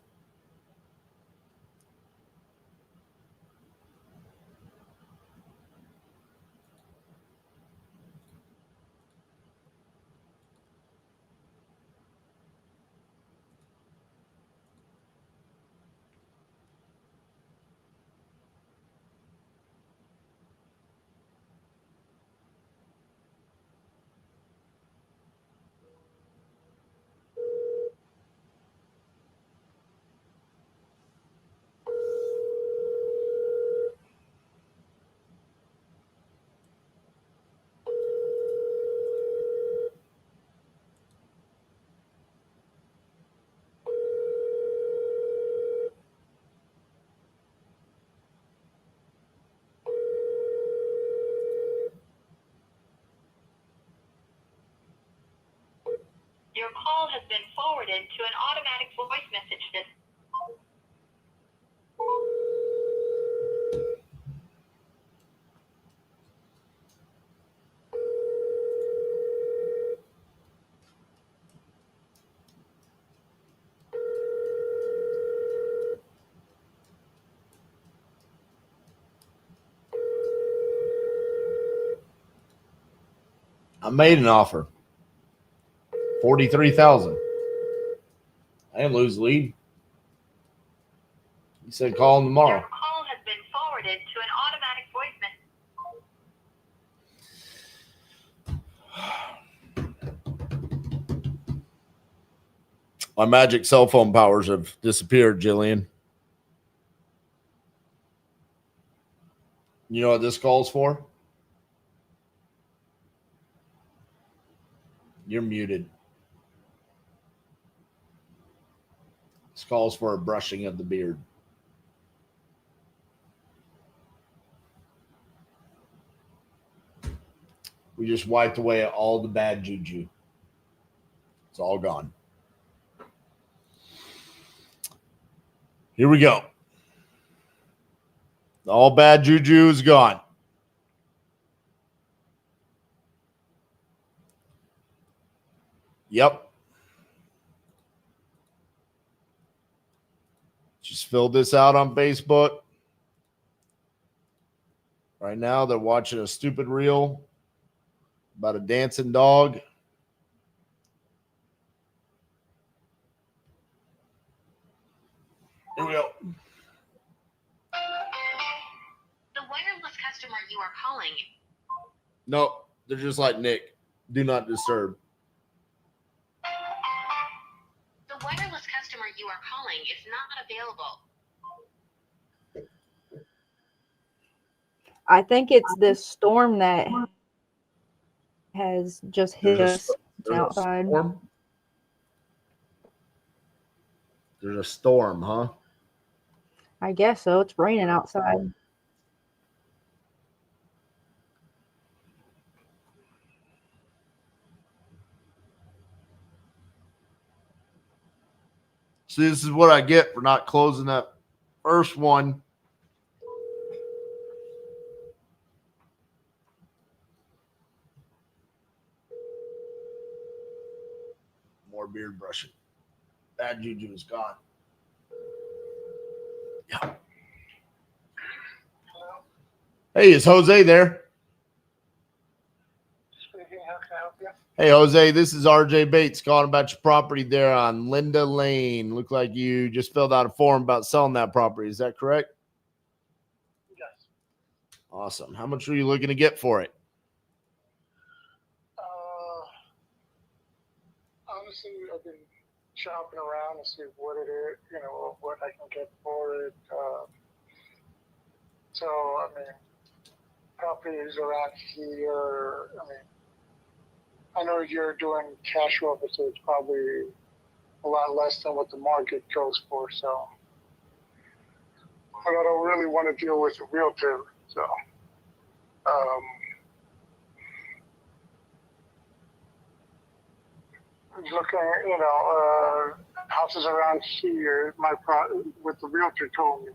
Your call has been forwarded to an automatic voice message system. I made an offer. 43,000. I didn't lose the lead. He said call him tomorrow. Your call has been forwarded to an automatic voice message. My magic cell phone powers have disappeared, Jillian. You know what this call's for? You're muted. This calls for a brushing of the beard. We just wiped away all the bad juju. It's all gone. Here we go. All bad juju is gone. Yep. Just filled this out on Facebook. Right now, they're watching a stupid reel about a dancing dog. Here we go. The wireless customer you are calling. Nope. They're just like Nick. Do not disturb. The wireless customer you are calling is not available. I think it's this storm that has just hit us outside. There's a storm, huh? I guess so. It's raining outside. See, this is what I get for not closing that first one. More beard brushing. Bad juju is gone. Yeah. Hey, is Jose there? Speaking, how can I help you? Hey, Jose, this is RJ Bates calling about your property there on Linda Lane. Look like you just filled out a form about selling that property. Is that correct? Yes. Awesome. How much are you looking to get for it? Honestly, I've been shopping around to see what it is, what I can get for it. So, I mean, properties around here, I know you're doing cash offer, so it's probably a lot less than what the market goes for. So, but I don't really want to deal with a realtor. So, looking at, houses around here, what the realtor told me.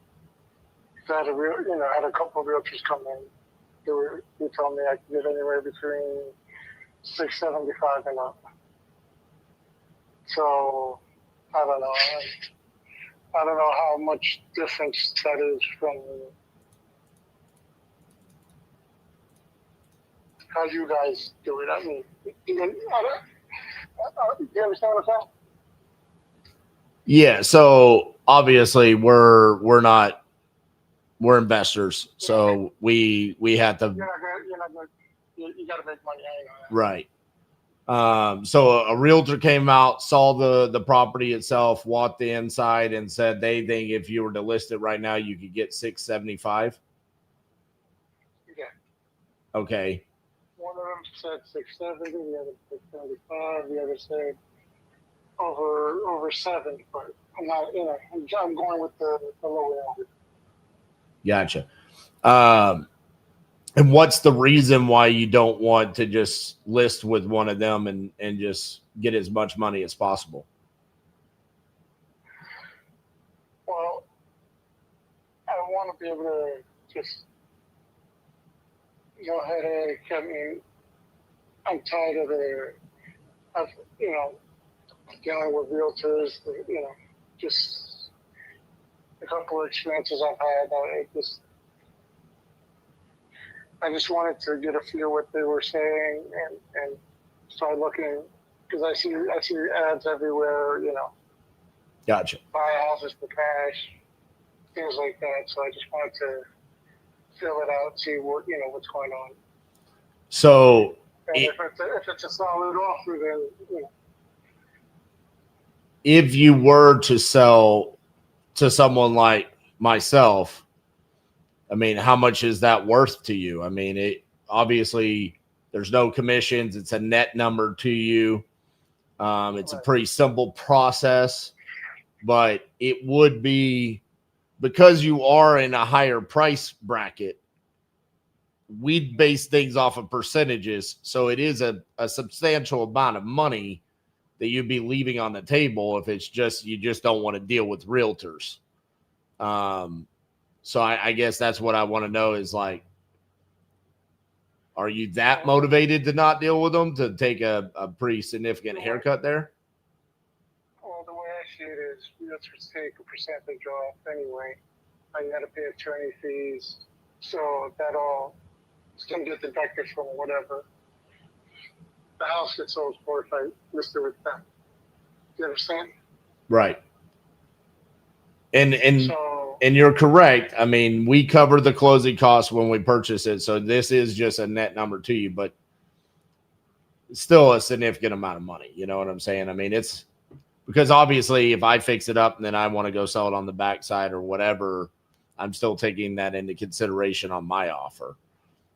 I had had a couple of realtors come in. They told me I could get anywhere between $675 and up. So I don't know. I don't know how much difference that is from how you guys do it. I mean, you understand what I'm saying? Yeah. So obviously we're investors. So we have to. You got to make money anyway. Right. So a realtor came out, saw the property itself, walked the inside, and said they think if you were to list it right now, you could get $675. Yeah. Okay. One of them said 670, the other 675, the other said over 7. But I'm not, I'm going with the lower end. Gotcha. And what's the reason why you don't want to just list with one of them and just get as much money as possible? Well, I want to be able to just no headache. I mean, I'm tired of dealing with realtors. Just a couple of experiences I've had. I just wanted to get a feel what they were saying and start looking because I see ads everywhere. Gotcha. Buy houses for cash, things like that. So I just wanted to fill it out, see what's going on. So if it's a solid offer, then if you were to sell to someone like myself, I mean, how much is that worth to you? I mean, it obviously there's no commissions. It's a net number to you. It's a pretty simple process, but it would be because you are in a higher price bracket. We'd base things off of percentages. So it is a substantial amount of money that you'd be leaving on the table if it's just you just don't want to deal with realtors. So I guess that's what I want to know is like, are you that motivated to not deal with them to take a pretty significant haircut there? Well, the way I see it is realtors take a percentage off anyway. I got to pay attorney fees. So that all is going to get deducted from whatever the house gets sold for if I list it with them. You understand? Right. And you're correct. I mean, we cover the closing costs when we purchase it. So this is just a net number to you, but it's still a significant amount of money. You know what I'm saying? I mean, it's because obviously if I fix it up and then I want to go sell it on the backside or whatever, I'm still taking that into consideration on my offer.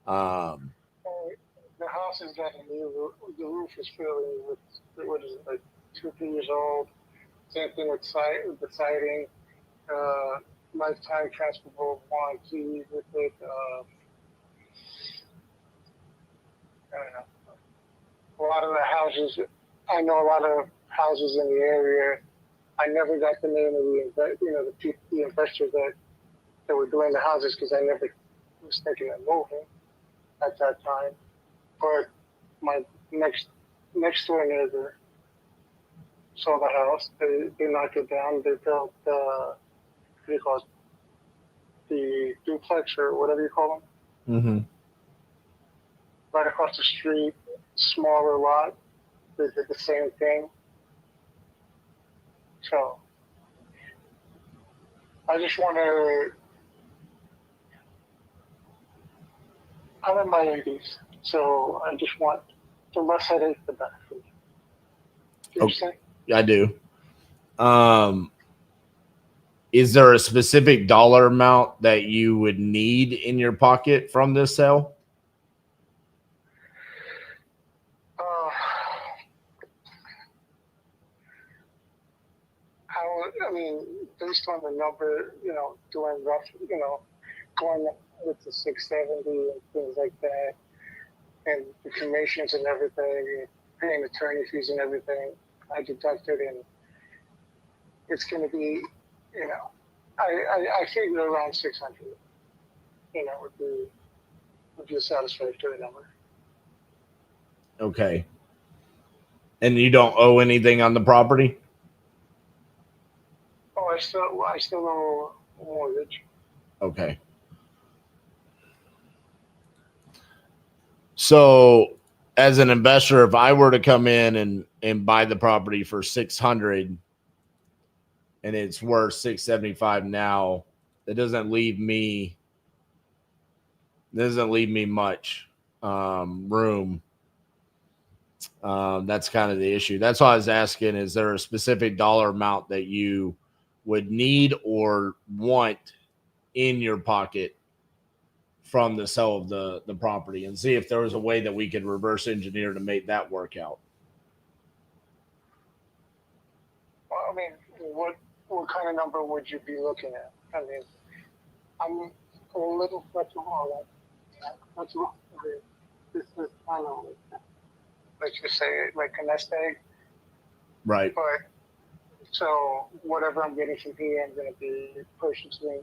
The house has got a new roof. The roof is failing with, what is it, like 2-3 years old. Same thing with the siding. Lifetime transferable warranty with it. I don't know. A lot of the houses, I know a lot of houses in the area. I never got the name of the investors that were doing the houses because I never was thinking of moving at that time. But my next door neighbor saw the house. They knocked it down. They built what do you call it? The duplex or whatever you call them. Mm-hmm. Right across the street, smaller lot. They did the same thing. So I just want to. I'm in my 80s, so I just want the less headache, the better for me. You understand? I do. Is there a specific dollar amount that you would need in your pocket from this sale? I mean, based on the number, doing rough, going with the 670 and things like that, and the commissions and everything, paying attorney fees and everything, I deducted, and it's going to be, I figure around 600, would be a satisfactory number. Okay. And you don't owe anything on the property? Oh, I still owe a mortgage. Okay. So as an investor, if I were to come in and buy the property for 600 and it's worth 675 now, it doesn't leave me much room. That's kind of the issue. That's why I was asking, is there a specific dollar amount that you would need or want in your pocket from the sale of the property, and see if there was a way that we could reverse engineer to make that work out? Well, I mean, what kind of number would you be looking at? I mean, I'm a little flexible on that. What's wrong? This is, I don't know, let's just say it like a nest egg. Right. But so whatever I'm getting from here, I'm going to be purchasing.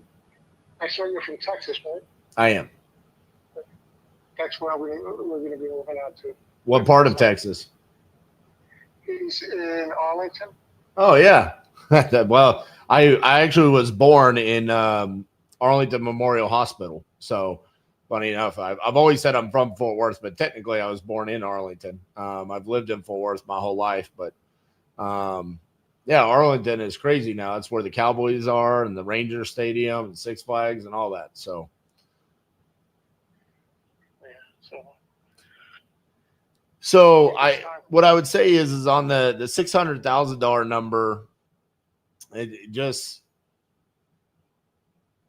I saw you're from Texas, right? I am. That's where we're going to be moving out to. What part of Texas? He's in Arlington. Oh, yeah. Well, I actually was born in Arlington Memorial Hospital. So, funny enough, I've always said I'm from Fort Worth, but technically I was born in Arlington. I've lived in Fort Worth my whole life, but yeah, Arlington is crazy now. It's where the Cowboys are and the Ranger Stadium and Six Flags and all that. So, yeah, so what I would say is on the $600,000 number, it just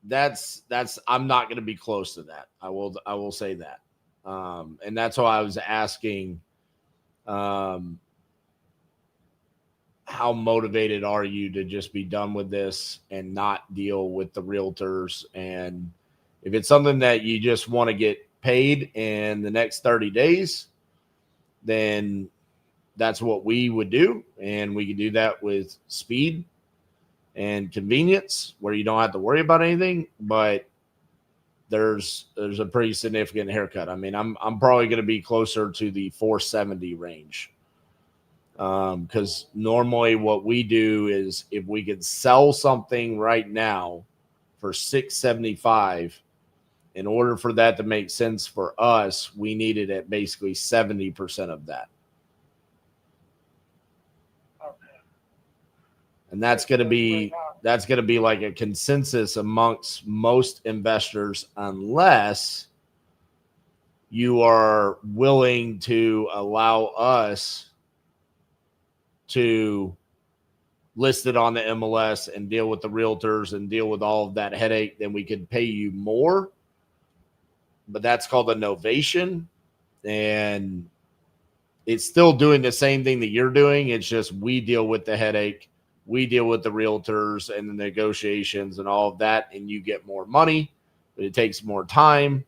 that's I'm not going to be close to that. I will say that, and that's why I was asking, how motivated are you to just be done with this and not deal with the realtors? And if it's something that you just want to get paid in the next 30 days, then that's what we would do. And we can do that with speed and convenience where you don't have to worry about anything, but there's a pretty significant haircut. I mean, I'm probably going to be closer to the 470 range. Because normally what we do is if we could sell something right now for 675, in order for that to make sense for us, we needed at basically 70% of that. And that's going to be like a consensus amongst most investors, unless you are willing to allow us to list it on the MLS and deal with the realtors and deal with all of that headache. Then we could pay you more, but that's called a novation, and it's still doing the same thing that you're doing. It's just we deal with the headache. We deal with the realtors and the negotiations and all of that, and you get more money, but it takes more time.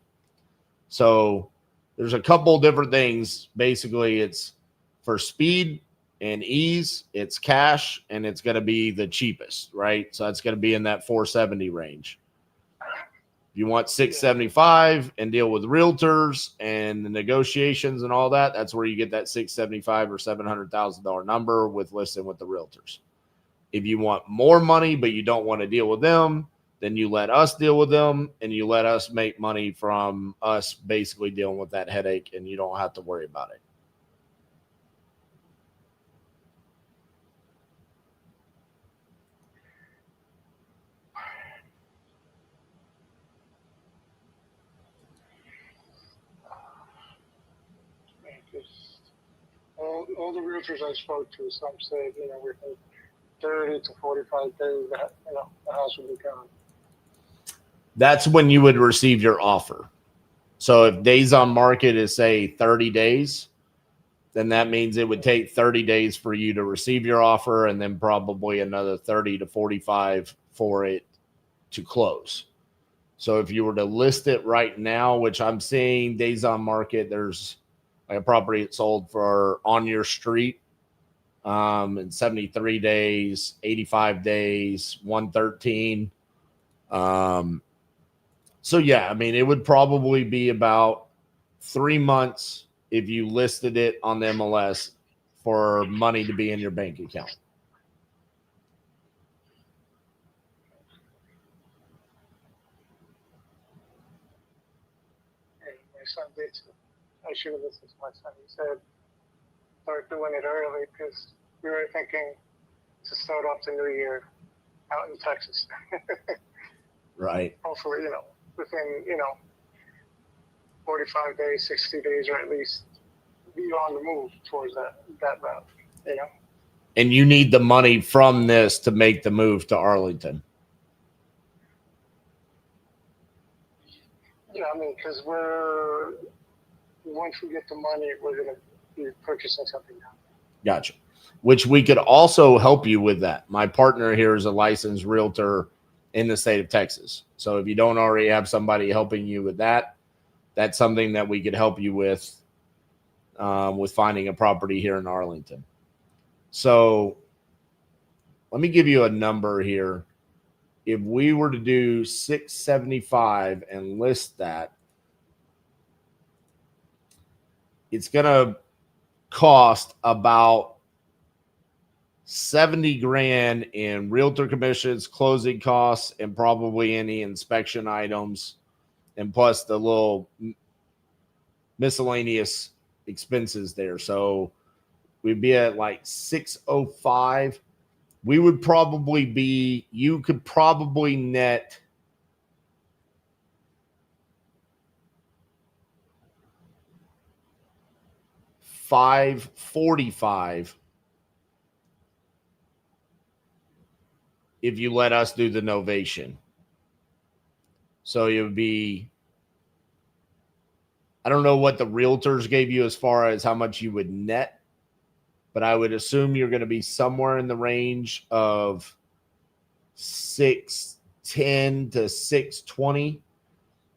So there's a couple different things. Basically, it's for speed and ease, it's cash, and it's going to be the cheapest, right? So that's going to be in that 470 range. If you want 675 and deal with realtors and the negotiations and all that, that's where you get that 675 or $700,000 number with listing with the realtors. If you want more money, but you don't want to deal with them, then you let us deal with them, and you let us make money from us basically dealing with that headache, and you don't have to worry about it. All the realtors I spoke to, some said, within 30 to 45 days, that the house will be gone. That's when you would receive your offer. So if days on market is, say, 30 days, then that means it would take 30 days for you to receive your offer, and then probably another 30 to 45 for it to close. So if you were to list it right now, which I'm seeing days on market, there's like a property that sold for on your street in 73 days, 85 days, 113. So yeah, I mean, it would probably be about 3 months if you listed it on the MLS for money to be in your bank account. My son did. I should have listened to my son. He said, start doing it early, because we were thinking to start off the new year out in Texas. Right. Hopefully, within, 45 days, 60 days, or at least be on the move towards that route, And you need the money from this to make the move to Arlington. Yeah, I mean, because once we get the money, we're going to be purchasing something now. Gotcha. Which we could also help you with that. My partner here is a licensed realtor in the state of Texas. So if you don't already have somebody helping you with that, that's something that we could help you with finding a property here in Arlington. So let me give you a number here. If we were to do 675 and list that, it's going to cost about 70 grand in realtor commissions, closing costs, and probably any inspection items, and plus the little miscellaneous expenses there. So we'd be at like 605. We would probably be, you could probably net $545 if you let us do the novation. So it would be, I don't know what the realtors gave you as far as how much you would net, but I would assume you're going to be somewhere in the range of 610 to 620.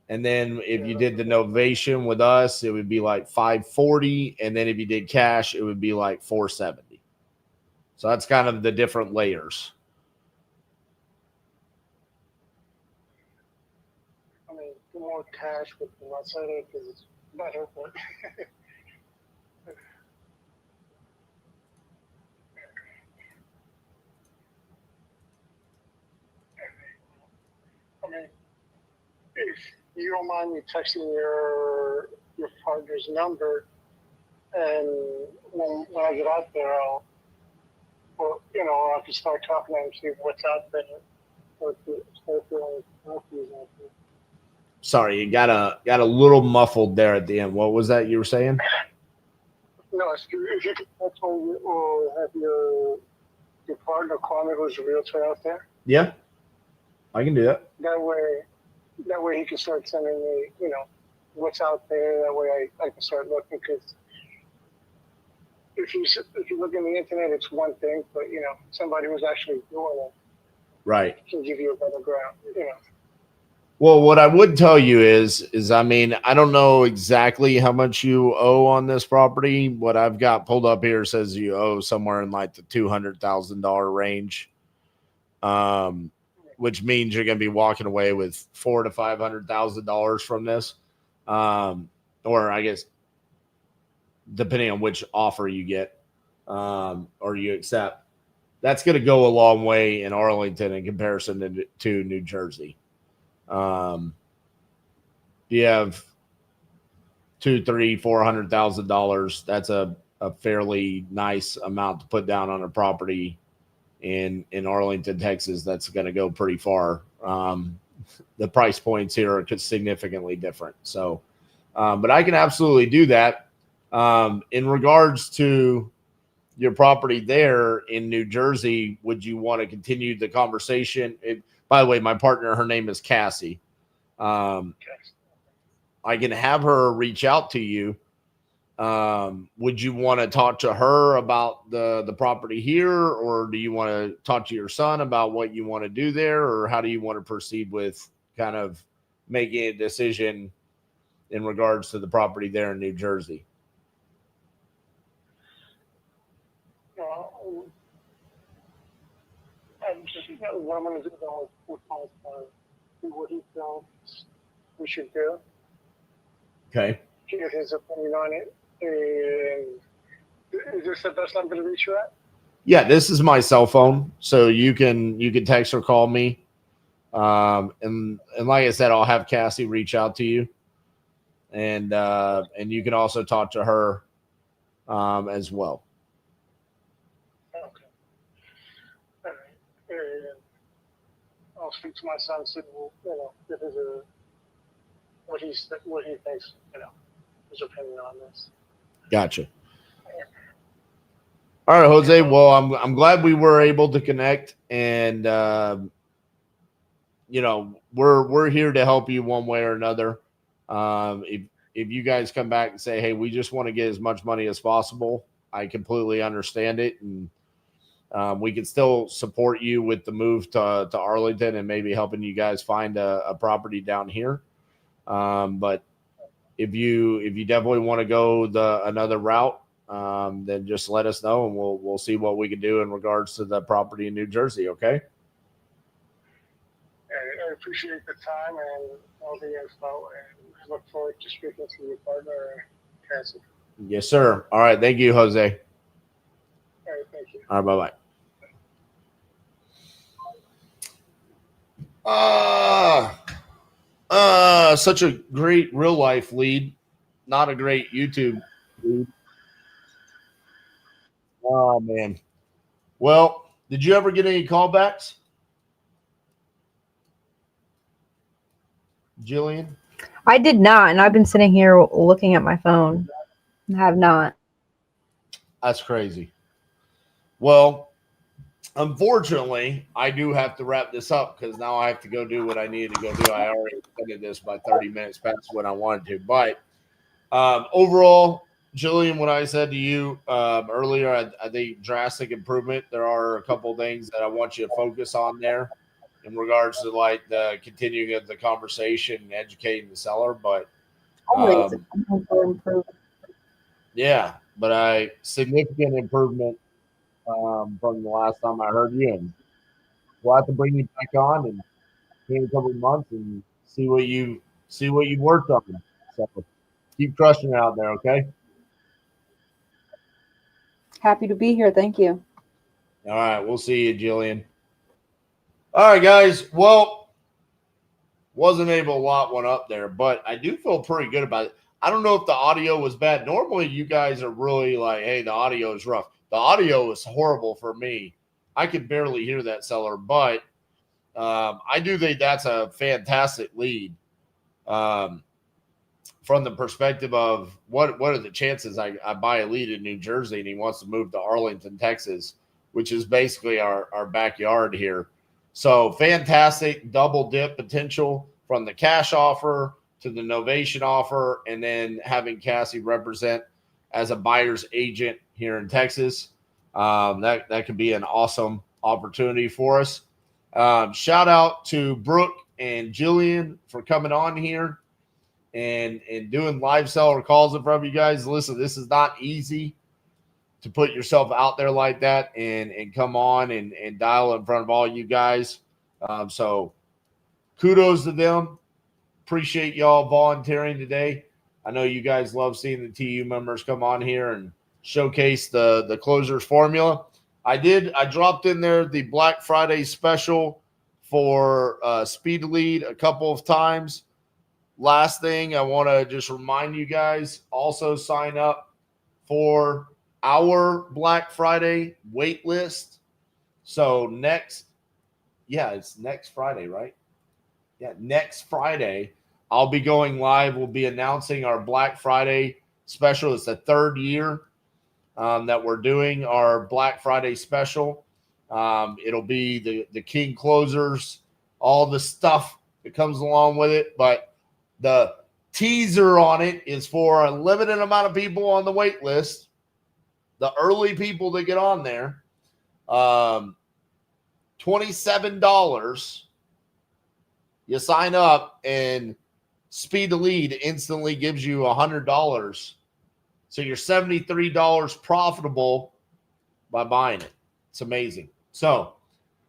And then if you did the novation with us, it would be like 540. And then if you did cash, it would be like 470. So that's kind of the different layers. I mean, the more cash with the website because it's better, but I mean, if you don't mind me texting your partner's number, and when I get out there, I'll, or you know, I can start talking to him, see what's out there, or start feeling confused out there. Sorry, you got a little muffled there at the end. What was that you were saying? No, if you could text me or have your partner call me who's a realtor out there. Yeah, I can do that. That way he can start sending me, you know, what's out there. That way I can start looking, because if you look on the internet, it's one thing, but you know, somebody who's actually doing it, right, can give you a better ground, you know. Well, what I would tell you is I mean, I don't know exactly how much you owe on this property. What I've got pulled up here says you owe somewhere in like the $200,000 range, which means you're going to be walking away with $400,000 to $500,000 from this, or I guess depending on which offer you get or you accept. That's going to go a long way in Arlington in comparison to New Jersey. You have $200,000, $300,000, $400,000. That's a fairly nice amount to put down on a property in Arlington, Texas. That's going to go pretty far. The price points here are significantly different. So, but I can absolutely do that. In regards to your property there in New Jersey, would you want to continue the conversation? By the way, my partner, her name is Cassie. I can have her reach out to you. Would you want to talk to her about the property here, or do you want to talk to your son about what you want to do there, or how do you want to proceed with kind of making a decision in regards to the property there in New Jersey? What I'm going to do though is see what he feels we should do. Okay. Get his opinion on it. And is this the best number to reach you at? Yeah, this is my cell phone, so you can text or call me. And like I said, I'll have Cassie reach out to you, and you can also talk to her as well. Okay. All right. I'll speak to my son, see, you know, if there's what he thinks, you know, his opinion on this. Gotcha. All right, Jose. Well, I'm glad we were able to connect, and you know, we're here to help you one way or another. If you guys come back and say, hey, we just want to get as much money as possible, I completely understand it, and we can still support you with the move to Arlington and maybe helping you guys find a property down here. But if you definitely want to go another route, then just let us know, and we'll see what we can do in regards to the property in New Jersey. Okay. I appreciate the time and all the info, and I look forward to speaking to your partner, Cassie. Yes, sir. All right. Thank you, Jose. All right, thank you. All right. Bye-bye. Such a great real life lead, not a great YouTube lead. Oh, man. Well, did you ever get any callbacks, Jillian? I did not, and I've been sitting here looking at my phone. I have not. That's crazy. Well, unfortunately, I do have to wrap this up because now I have to go do what I needed to go do. I already extended this by 30 minutes past what I wanted to. But overall, Jillian, what I said to you earlier, I think drastic improvement. There are a couple things that I want you to focus on there in regards to like the continuing of the conversation and educating the seller. But yeah, but significant improvement from the last time I heard you, and we'll have to bring you back on and in a couple of months and see what you've worked on. So keep crushing it out there, okay? Happy to be here. Thank you. All right, we'll see you, Jillian. All right, guys. Well, wasn't able to lot one up there, but I do feel pretty good about it. I don't know if the audio was bad. Normally, you guys are really like, hey, the audio is rough. The audio is horrible for me. I could barely hear that seller, but I do think that's a fantastic lead from the perspective of what are the chances I buy a lead in New Jersey and he wants to move to Arlington, Texas, which is basically our backyard here. So fantastic double dip potential from the cash offer to the novation offer, and then having Cassie represent as a buyer's agent here in Texas. That could be an awesome opportunity for us. Shout out to Brooke and Jillian for coming on here and doing live seller calls in front of you guys. Listen, this is not easy to put yourself out there like that and come on and dial in front of all you guys. So kudos to them. Appreciate y'all volunteering today. I know you guys love seeing the TU members come on here and showcase the closers formula. I dropped in there the Black Friday special for Speed Lead a couple of times. Last thing, I want to just remind you guys, also sign up for our Black Friday wait list. So it's next Friday, right? Yeah, next Friday, I'll be going live. We'll be announcing our Black Friday special. It's the third year that we're doing our Black Friday special. It'll be the King closers, all the stuff that comes along with it. But the teaser on it is for a limited amount of people on the wait list. The early people that get on there, $27. You sign up and Speed to Lead instantly gives you $100. So you're $73 profitable by buying it. It's amazing. So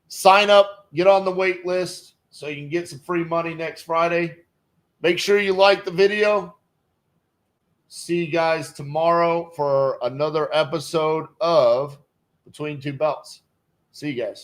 sign up, get on the wait list so you can get some free money next Friday. Make sure you like the video. See you guys tomorrow for another episode of Between Two Belts. See you guys.